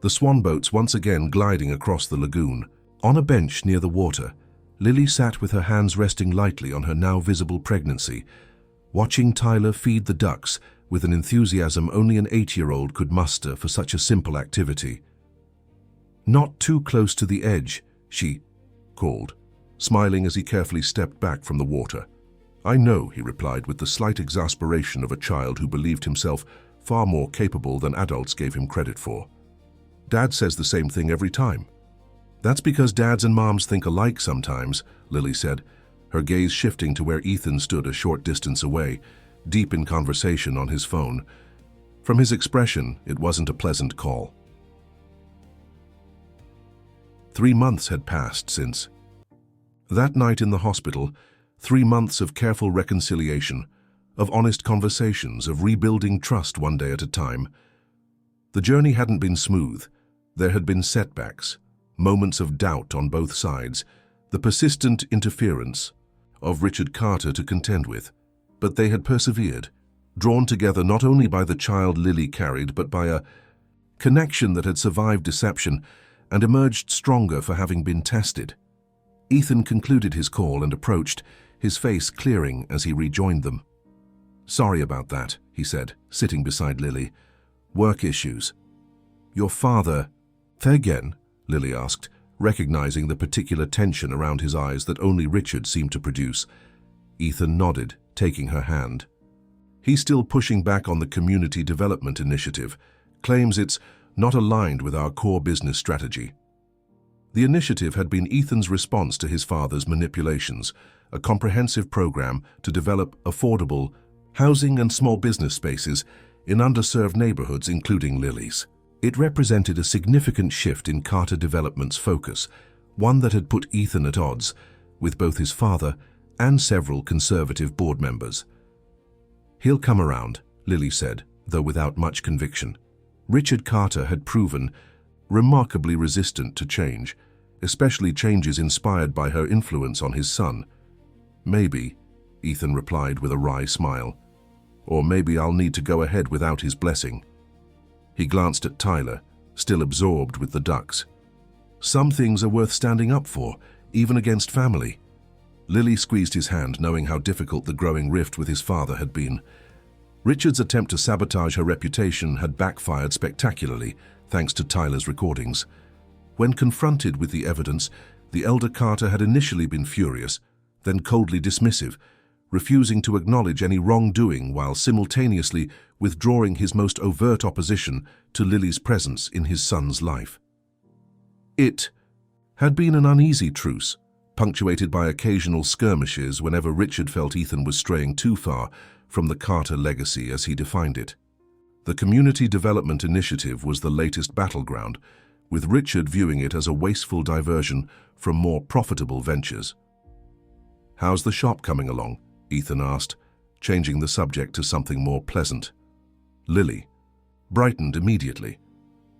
Speaker 1: the swan boats once again gliding across the lagoon. On a bench near the water, Lily sat with her hands resting lightly on her now visible pregnancy, watching Tyler feed the ducks with an enthusiasm only an 8-year-old could muster for such a simple activity. Not too close to the edge, she called, smiling as he carefully stepped back from the water. I know, he replied with the slight exasperation of a child who believed himself far more capable than adults gave him credit for. Dad says the same thing every time. That's because dads and moms think alike sometimes, Lily said, her gaze shifting to where Ethan stood a short distance away, deep in conversation on his phone. From his expression, it wasn't a pleasant call. 3 months had passed since that night in the hospital, 3 months of careful reconciliation, of honest conversations, of rebuilding trust one day at a time. The journey hadn't been smooth. There had been setbacks, moments of doubt on both sides, the persistent interference of Richard Carter to contend with. But they had persevered, drawn together not only by the child Lily carried, but by a connection that had survived deception and emerged stronger for having been tested. Ethan concluded his call and approached, his face clearing as he rejoined them. "Sorry about that," he said, sitting beside Lily. "Work issues." "Your father—" "Again?" Lily asked, recognizing the particular tension around his eyes that only Richard seemed to produce. Ethan nodded, taking her hand. "He's still pushing back on the community development initiative, claims it's not aligned with our core business strategy." The initiative had been Ethan's response to his father's manipulations, a comprehensive program to develop affordable housing and small business spaces in underserved neighborhoods, including Lily's. It represented a significant shift in Carter Development's focus, one that had put Ethan at odds with both his father and several conservative board members. "He'll come around," Lily said, though without much conviction. Richard Carter had proven remarkably resistant to change, especially changes inspired by her influence on his son. "Maybe," Ethan replied with a wry smile. "Or maybe I'll need to go ahead without his blessing." He glanced at Tyler, still absorbed with the ducks. "Some things are worth standing up for, even against family." Lily squeezed his hand, knowing how difficult the growing rift with his father had been. Richard's attempt to sabotage her reputation had backfired spectacularly, thanks to Tyler's recordings. When confronted with the evidence, the elder Carter had initially been furious, then coldly dismissive, refusing to acknowledge any wrongdoing while simultaneously withdrawing his most overt opposition to Lily's presence in his son's life. It had been an uneasy truce, punctuated by occasional skirmishes whenever Richard felt Ethan was straying too far from the Carter legacy as he defined it. The Community Development Initiative was the latest battleground, with Richard viewing it as a wasteful diversion from more profitable ventures. "How's the shop coming along?" Ethan asked, changing the subject to something more pleasant. Lily brightened immediately.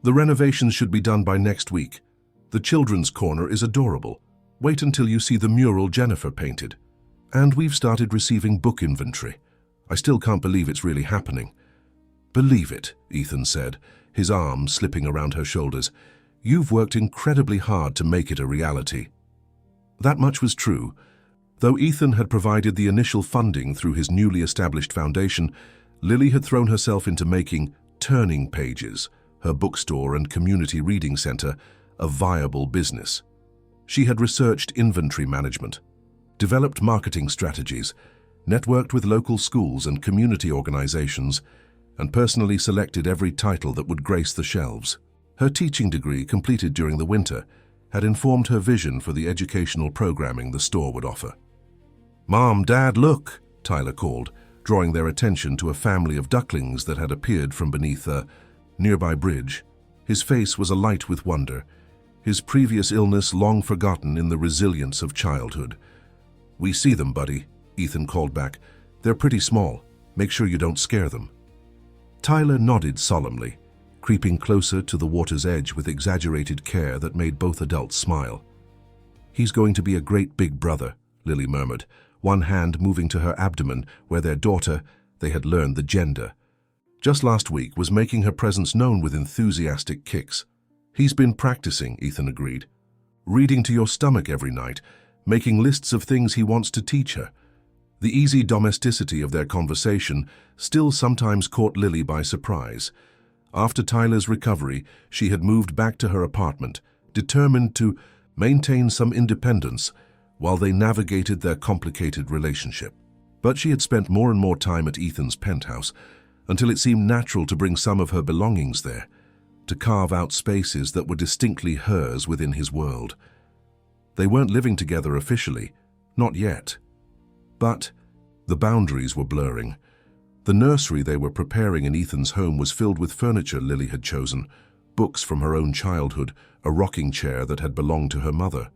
Speaker 1: "The renovations should be done by next week. The children's corner is adorable. Wait until you see the mural Jennifer painted. And we've started receiving book inventory. I still can't believe it's really happening." "Believe it," Ethan said, his arm slipping around her shoulders. "You've worked incredibly hard to make it a reality." That much was true. Though Ethan had provided the initial funding through his newly established foundation, Lily had thrown herself into making Turning Pages, her bookstore and community reading center, a viable business. She had researched inventory management, developed marketing strategies, networked with local schools and community organizations, and personally selected every title that would grace the shelves. Her teaching degree, completed during the winter, had informed her vision for the educational programming the store would offer. "Mom, Dad, look!" Tyler called, drawing their attention to a family of ducklings that had appeared from beneath a nearby bridge. His face was alight with wonder, his previous illness long forgotten in the resilience of childhood. "We see them, buddy," Ethan called back. "They're pretty small. Make sure you don't scare them." Tyler nodded solemnly, creeping closer to the water's edge with exaggerated care that made both adults smile. "He's going to be a great big brother," Lily murmured, one hand moving to her abdomen where their daughter, they had learned the gender, just last week was making her presence known with enthusiastic kicks. "He's been practicing," Ethan agreed. "Reading to your stomach every night, making lists of things he wants to teach her." The easy domesticity of their conversation still sometimes caught Lily by surprise. After Tyler's recovery, she had moved back to her apartment, determined to maintain some independence while they navigated their complicated relationship. But she had spent more and more time at Ethan's penthouse until it seemed natural to bring some of her belongings there, to carve out spaces that were distinctly hers within his world. They weren't living together officially, not yet. But the boundaries were blurring. The nursery they were preparing in Ethan's home was filled with furniture Lily had chosen, books from her own childhood, a rocking chair that had belonged to her mother.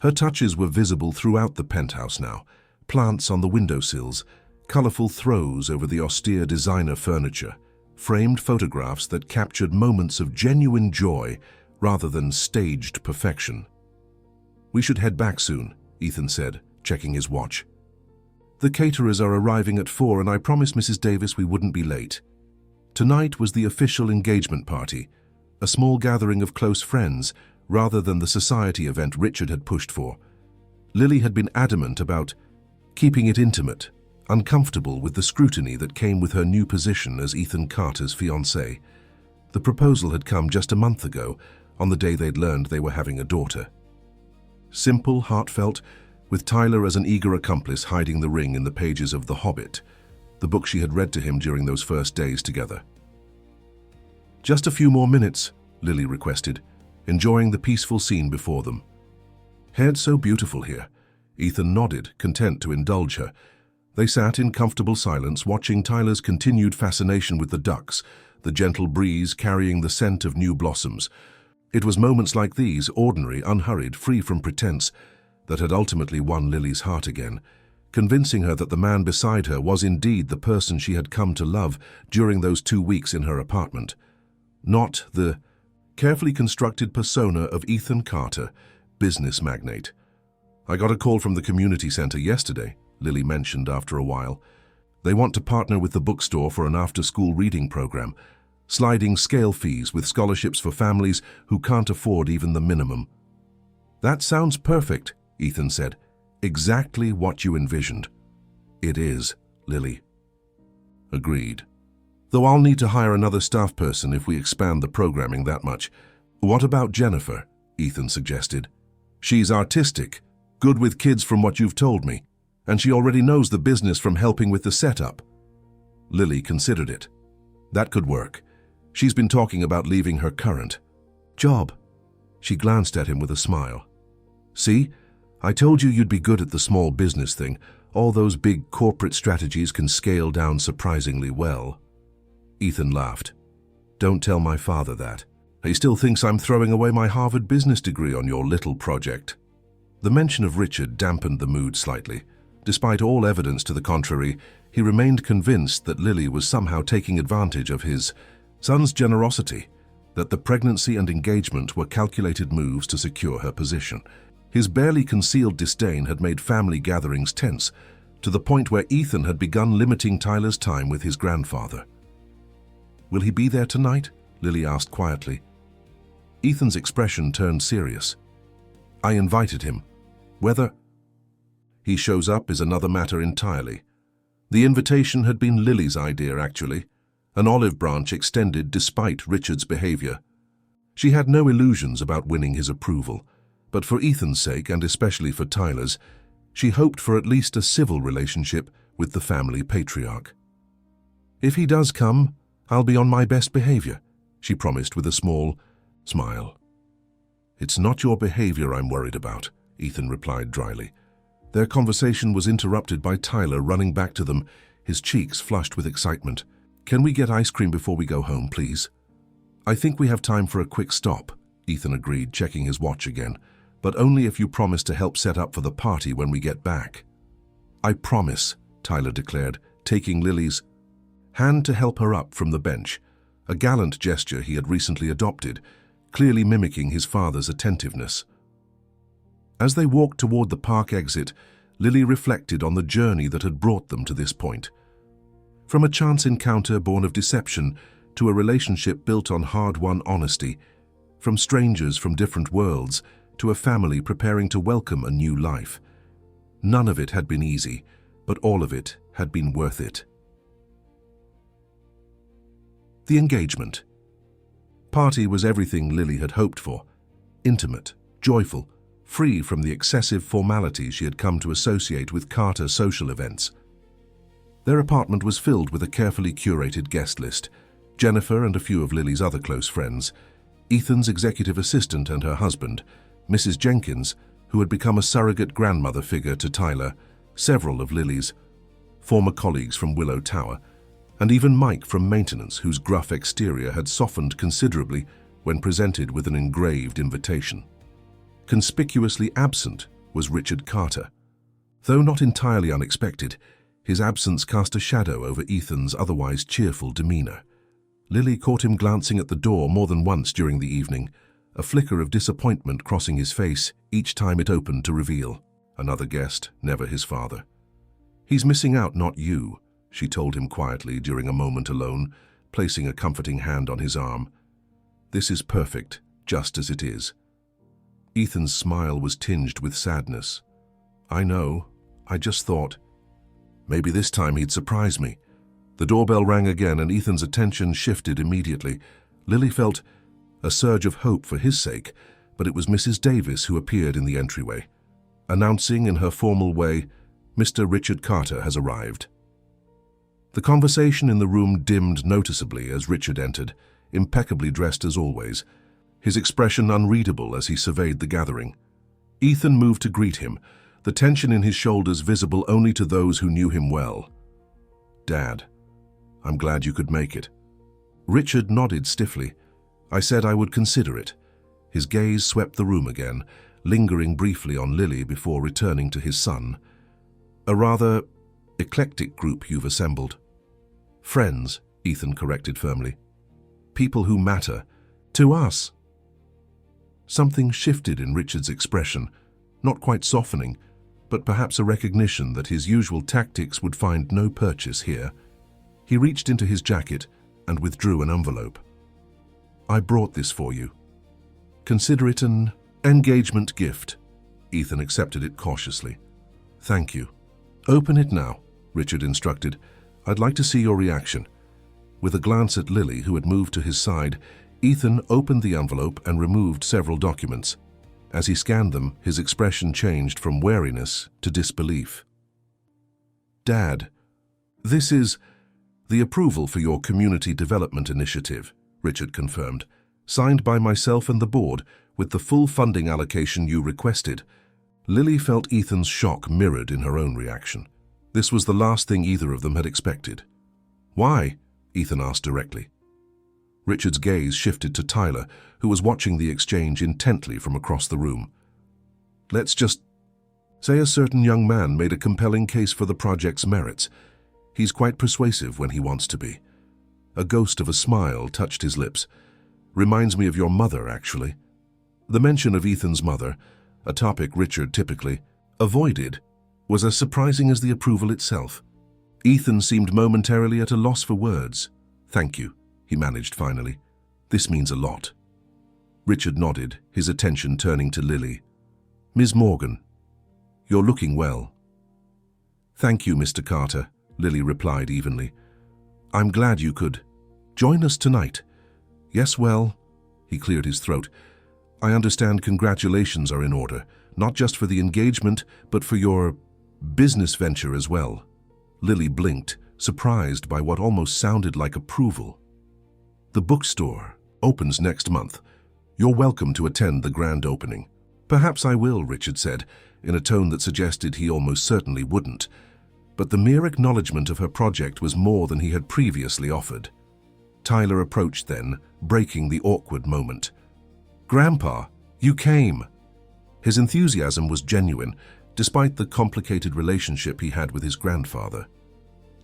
Speaker 1: Her touches were visible throughout the penthouse now, plants on the windowsills, colorful throws over the austere designer furniture, framed photographs that captured moments of genuine joy rather than staged perfection. "We should head back soon," Ethan said, checking his watch. The caterers are arriving at 4 and I promised Mrs. Davis we wouldn't be late. Tonight was the official engagement party, a small gathering of close friends rather than the society event Richard had pushed for. Lily had been adamant about keeping it intimate, uncomfortable with the scrutiny that came with her new position as Ethan Carter's fiancée. The proposal had come just a month ago, on the day they'd learned they were having a daughter. Simple, heartfelt, with Tyler as an eager accomplice hiding the ring in the pages of The Hobbit, the book she had read to him during those first days together. "Just a few more minutes," Lily requested, enjoying the peaceful scene before them. "Hair's so beautiful here." Ethan nodded, content to indulge her. They sat in comfortable silence, watching Tyler's continued fascination with the ducks, the gentle breeze carrying the scent of new blossoms. It was moments like these, ordinary, unhurried, free from pretense, that had ultimately won Lily's heart again, convincing her that the man beside her was indeed the person she had come to love during those 2 weeks in her apartment. Not the carefully constructed persona of Ethan Carter, business magnate. "I got a call from the community center yesterday," Lily mentioned after a while. "They want to partner with the bookstore for an after-school reading program, sliding scale fees with scholarships for families who can't afford even the minimum." "That sounds perfect," Ethan said. "Exactly what you envisioned." "It is," Lily agreed. "Though I'll need to hire another staff person if we expand the programming that much." "What about Jennifer?" Ethan suggested. "She's artistic, good with kids from what you've told me, and she already knows the business from helping with the setup." Lily considered it. That could work. She's been talking about leaving her current job. She glanced at him with a smile. "See? I told you you'd be good at the small business thing. All those big corporate strategies can scale down surprisingly well." Ethan laughed. "Don't tell my father that. He still thinks I'm throwing away my Harvard business degree on your little project." The mention of Richard dampened the mood slightly. Despite all evidence to the contrary, he remained convinced that Lily was somehow taking advantage of his son's generosity, that the pregnancy and engagement were calculated moves to secure her position. His barely concealed disdain had made family gatherings tense, to the point where Ethan had begun limiting Tyler's time with his grandfather. "Will he be there tonight?" Lily asked quietly. Ethan's expression turned serious. "I invited him. Whether he shows up is another matter entirely." The invitation had been Lily's idea, actually, an olive branch extended despite Richard's behavior. She had no illusions about winning his approval, but for Ethan's sake, and especially for Tyler's, she hoped for at least a civil relationship with the family patriarch. "If he does come, I'll be on my best behavior," she promised with a small smile. "It's not your behavior I'm worried about," Ethan replied dryly. Their conversation was interrupted by Tyler running back to them, his cheeks flushed with excitement. "Can we get ice cream before we go home, please?" "I think we have time for a quick stop," Ethan agreed, checking his watch again. "But only if you promise to help set up for the party when we get back." "I promise," Tyler declared, taking Lily's hand to help her up from the bench, a gallant gesture he had recently adopted, clearly mimicking his father's attentiveness. As they walked toward the park exit, Lily reflected on the journey that had brought them to this point. From a chance encounter born of deception to a relationship built on hard-won honesty, from strangers from different worlds to a family preparing to welcome a new life. None of it had been easy, but all of it had been worth it. The engagement party was everything Lily had hoped for. Intimate, joyful, free from the excessive formalities she had come to associate with Carter social events. Their apartment was filled with a carefully curated guest list: Jennifer and a few of Lily's other close friends, Ethan's executive assistant and her husband, Mrs. Jenkins, who had become a surrogate grandmother figure to Tyler, several of Lily's former colleagues from Willow Tower, and even Mike from maintenance, whose gruff exterior had softened considerably when presented with an engraved invitation. Conspicuously absent was Richard Carter. Though not entirely unexpected, his absence cast a shadow over Ethan's otherwise cheerful demeanor. Lily caught him glancing at the door more than once during the evening, a flicker of disappointment crossing his face each time it opened to reveal another guest, never his father. "He's missing out, not you," she told him quietly during a moment alone, placing a comforting hand on his arm. "This is perfect, just as it is." Ethan's smile was tinged with sadness. "I know. I just thought maybe this time he'd surprise me." The doorbell rang again and Ethan's attention shifted immediately. Lily felt a surge of hope for his sake, but it was Mrs. Davis who appeared in the entryway, announcing in her formal way, "Mr. Richard Carter has arrived." The conversation in the room dimmed noticeably as Richard entered, impeccably dressed as always, his expression unreadable as he surveyed the gathering. Ethan moved to greet him, the tension in his shoulders visible only to those who knew him well. "Dad, I'm glad you could make it." Richard nodded stiffly. "I said I would consider it." His gaze swept the room again, lingering briefly on Lily before returning to his son. "A rather eclectic group you've assembled." "Friends," Ethan corrected firmly. "People who matter. To us." Something shifted in Richard's expression, not quite softening, but perhaps a recognition that his usual tactics would find no purchase here. He reached into his jacket and withdrew an envelope. "I brought this for you. Consider it an engagement gift." Ethan accepted it cautiously. "Thank you." "Open it now," Richard instructed. "I'd like to see your reaction." With a glance at Lily, who had moved to his side, Ethan opened the envelope and removed several documents. As he scanned them, his expression changed from wariness to disbelief. "Dad, this is the approval for your community development initiative," Richard confirmed, "signed by myself and the board, with the full funding allocation you requested." Lily felt Ethan's shock mirrored in her own reaction. This was the last thing either of them had expected. "Why?" Ethan asked directly. Richard's gaze shifted to Tyler, who was watching the exchange intently from across the room. "Let's just say a certain young man made a compelling case for the project's merits. He's quite persuasive when he wants to be." A ghost of a smile touched his lips. "Reminds me of your mother, actually." The mention of Ethan's mother, a topic Richard typically avoided, was as surprising as the approval itself. Ethan seemed momentarily at a loss for words. "Thank you," he managed finally. "This means a lot." Richard nodded, his attention turning to Lily. "Ms. Morgan, you're looking well." "Thank you, Mr. Carter," Lily replied evenly. "I'm glad you could join us tonight." "Yes, well," he cleared his throat. "I understand congratulations are in order, not just for the engagement, but for your business venture as well." Lily blinked, surprised by what almost sounded like approval. "The bookstore opens next month. You're welcome to attend the grand opening." "Perhaps I will," Richard said, in a tone that suggested he almost certainly wouldn't. But the mere acknowledgement of her project was more than he had previously offered. Tyler approached then, breaking the awkward moment. "Grandpa, you came!" His enthusiasm was genuine, despite the complicated relationship he had with his grandfather.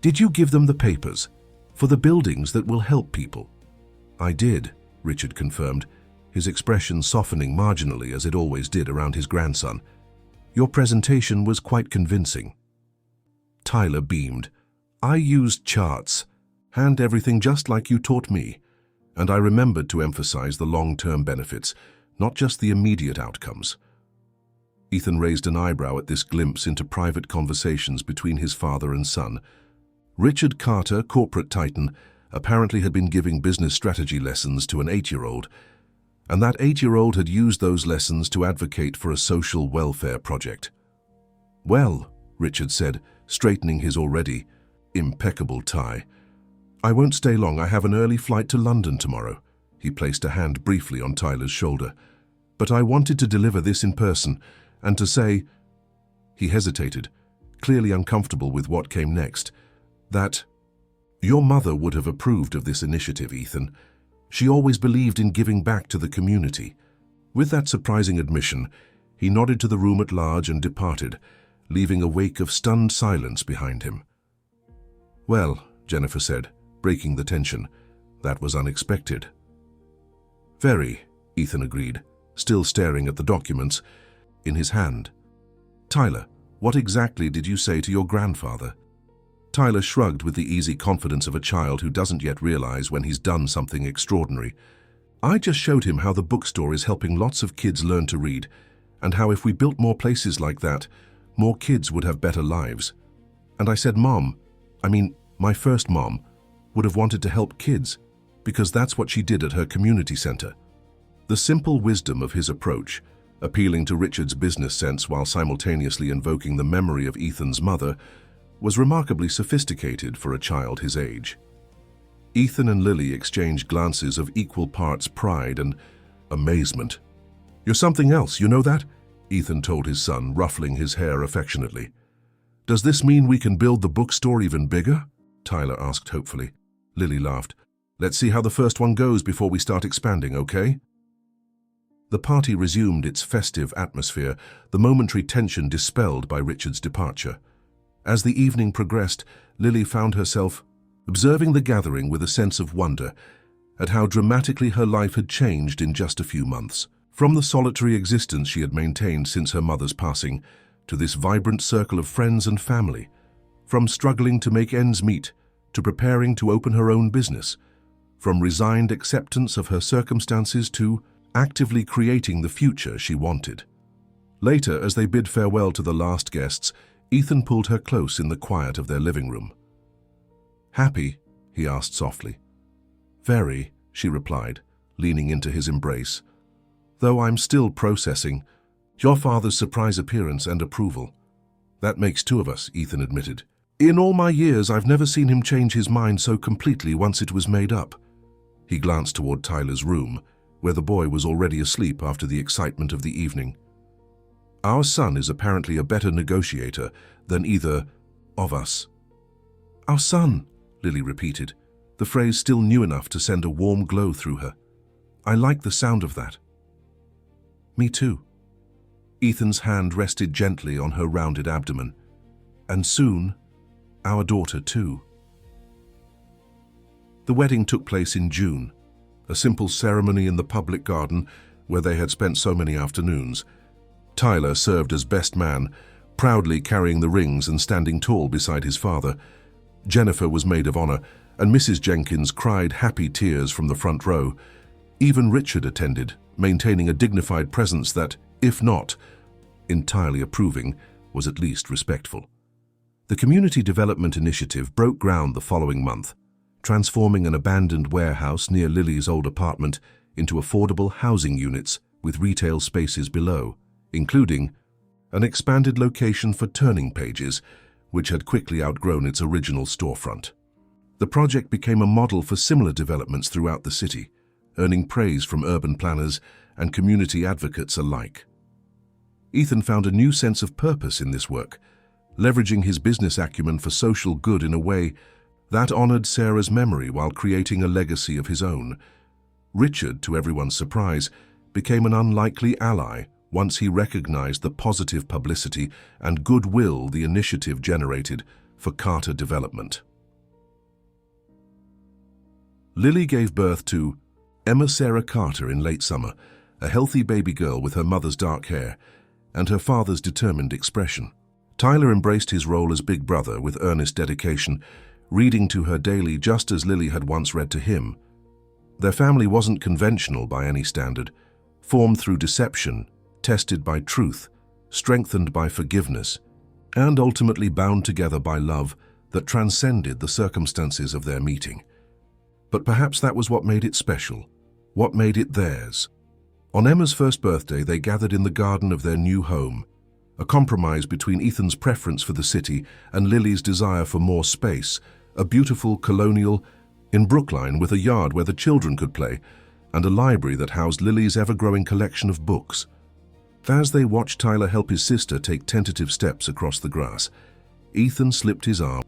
Speaker 1: "Did you give them the papers for the buildings that will help people?" "I did," Richard confirmed, his expression softening marginally as it always did around his grandson. "Your presentation was quite convincing." Tyler beamed. "I used charts, and everything just like you taught me, and I remembered to emphasize the long-term benefits, not just the immediate outcomes." Ethan raised an eyebrow at this glimpse into private conversations between his father and son. Richard Carter, corporate titan, apparently had been giving business strategy lessons to an 8-year-old, and that 8-year-old had used those lessons to advocate for a social welfare project. "Well," Richard said, straightening his already impeccable tie, "I won't stay long. I have an early flight to London tomorrow." He placed a hand briefly on Tyler's shoulder. "But I wanted to deliver this in person, and to say—" He hesitated, clearly uncomfortable with what came next. "That your mother would have approved of this initiative, Ethan. She always believed in giving back to the community." With that surprising admission, he nodded to the room at large and departed, leaving a wake of stunned silence behind him. "Well," Jennifer said, breaking the tension, "that was unexpected." "Very," Ethan agreed, still staring at the documents in his hand. "Tyler, What exactly did you say to your grandfather? Tyler shrugged with the easy confidence of a child who doesn't yet realize when he's done something extraordinary. I just showed him how the bookstore is helping lots of kids learn to read, and how if we built more places like that, more kids would have better lives. And I said my first mom, would have wanted to help kids, because that's what she did at her community center. The simple wisdom of his approach, appealing to Richard's business sense while simultaneously invoking the memory of Ethan's mother, was remarkably sophisticated for a child his age. Ethan and Lily exchanged glances of equal parts pride and amazement. "You're something else, you know that?" Ethan told his son, ruffling his hair affectionately. "Does this mean we can build the bookstore even bigger?" Tyler asked hopefully. Lily laughed. "Let's see how the first one goes before we start expanding, okay?" The party resumed its festive atmosphere, the momentary tension dispelled by Richard's departure. As the evening progressed, Lily found herself observing the gathering with a sense of wonder at how dramatically her life had changed in just a few months. From the solitary existence she had maintained since her mother's passing, to this vibrant circle of friends and family, from struggling to make ends meet to preparing to open her own business, from resigned acceptance of her circumstances to actively creating the future she wanted. Later, as they bid farewell to the last guests, Ethan pulled her close in the quiet of their living room. "Happy?" he asked softly. "Very," she replied, leaning into his embrace. "Though I'm still processing your father's surprise appearance and approval." "That makes two of us," Ethan admitted. "In all my years, I've never seen him change his mind so completely once it was made up." He glanced toward Tyler's room, where the boy was already asleep after the excitement of the evening. "Our son is apparently a better negotiator than either of us." "Our son," Lily repeated, the phrase still new enough to send a warm glow through her. "I like the sound of that." "Me too." Ethan's hand rested gently on her rounded abdomen. "And soon, our daughter too." The wedding took place in June, a simple ceremony in the public garden where they had spent so many afternoons. Tyler served as best man, proudly carrying the rings and standing tall beside his father. Jennifer was maid of honor, and Mrs. Jenkins cried happy tears from the front row. Even Richard attended, maintaining a dignified presence that, if not entirely approving, was at least respectful. The Community Development Initiative broke ground the following month, transforming an abandoned warehouse near Lily's old apartment into affordable housing units with retail spaces below, including an expanded location for turning pages, which had quickly outgrown its original storefront. The project became a model for similar developments throughout the city, earning praise from urban planners and community advocates alike. Ethan found a new sense of purpose in this work, leveraging his business acumen for social good in a way that honored Sarah's memory while creating a legacy of his own. Richard, to everyone's surprise, became an unlikely ally once he recognized the positive publicity and goodwill the initiative generated for Carter development. Lily gave birth to Emma Sarah Carter in late summer, a healthy baby girl with her mother's dark hair and her father's determined expression. Tyler embraced his role as big brother with earnest dedication, reading to her daily just as Lily had once read to him. Their family wasn't conventional by any standard, formed through deception, tested by truth, strengthened by forgiveness, and ultimately bound together by love that transcended the circumstances of their meeting. But perhaps that was what made it special, what made it theirs. On Emma's first birthday, they gathered in the garden of their new home, a compromise between Ethan's preference for the city and Lily's desire for more space, a beautiful colonial in Brookline with a yard where the children could play and a library that housed Lily's ever-growing collection of books. As they watched Tyler help his sister take tentative steps across the grass, Ethan slipped his arm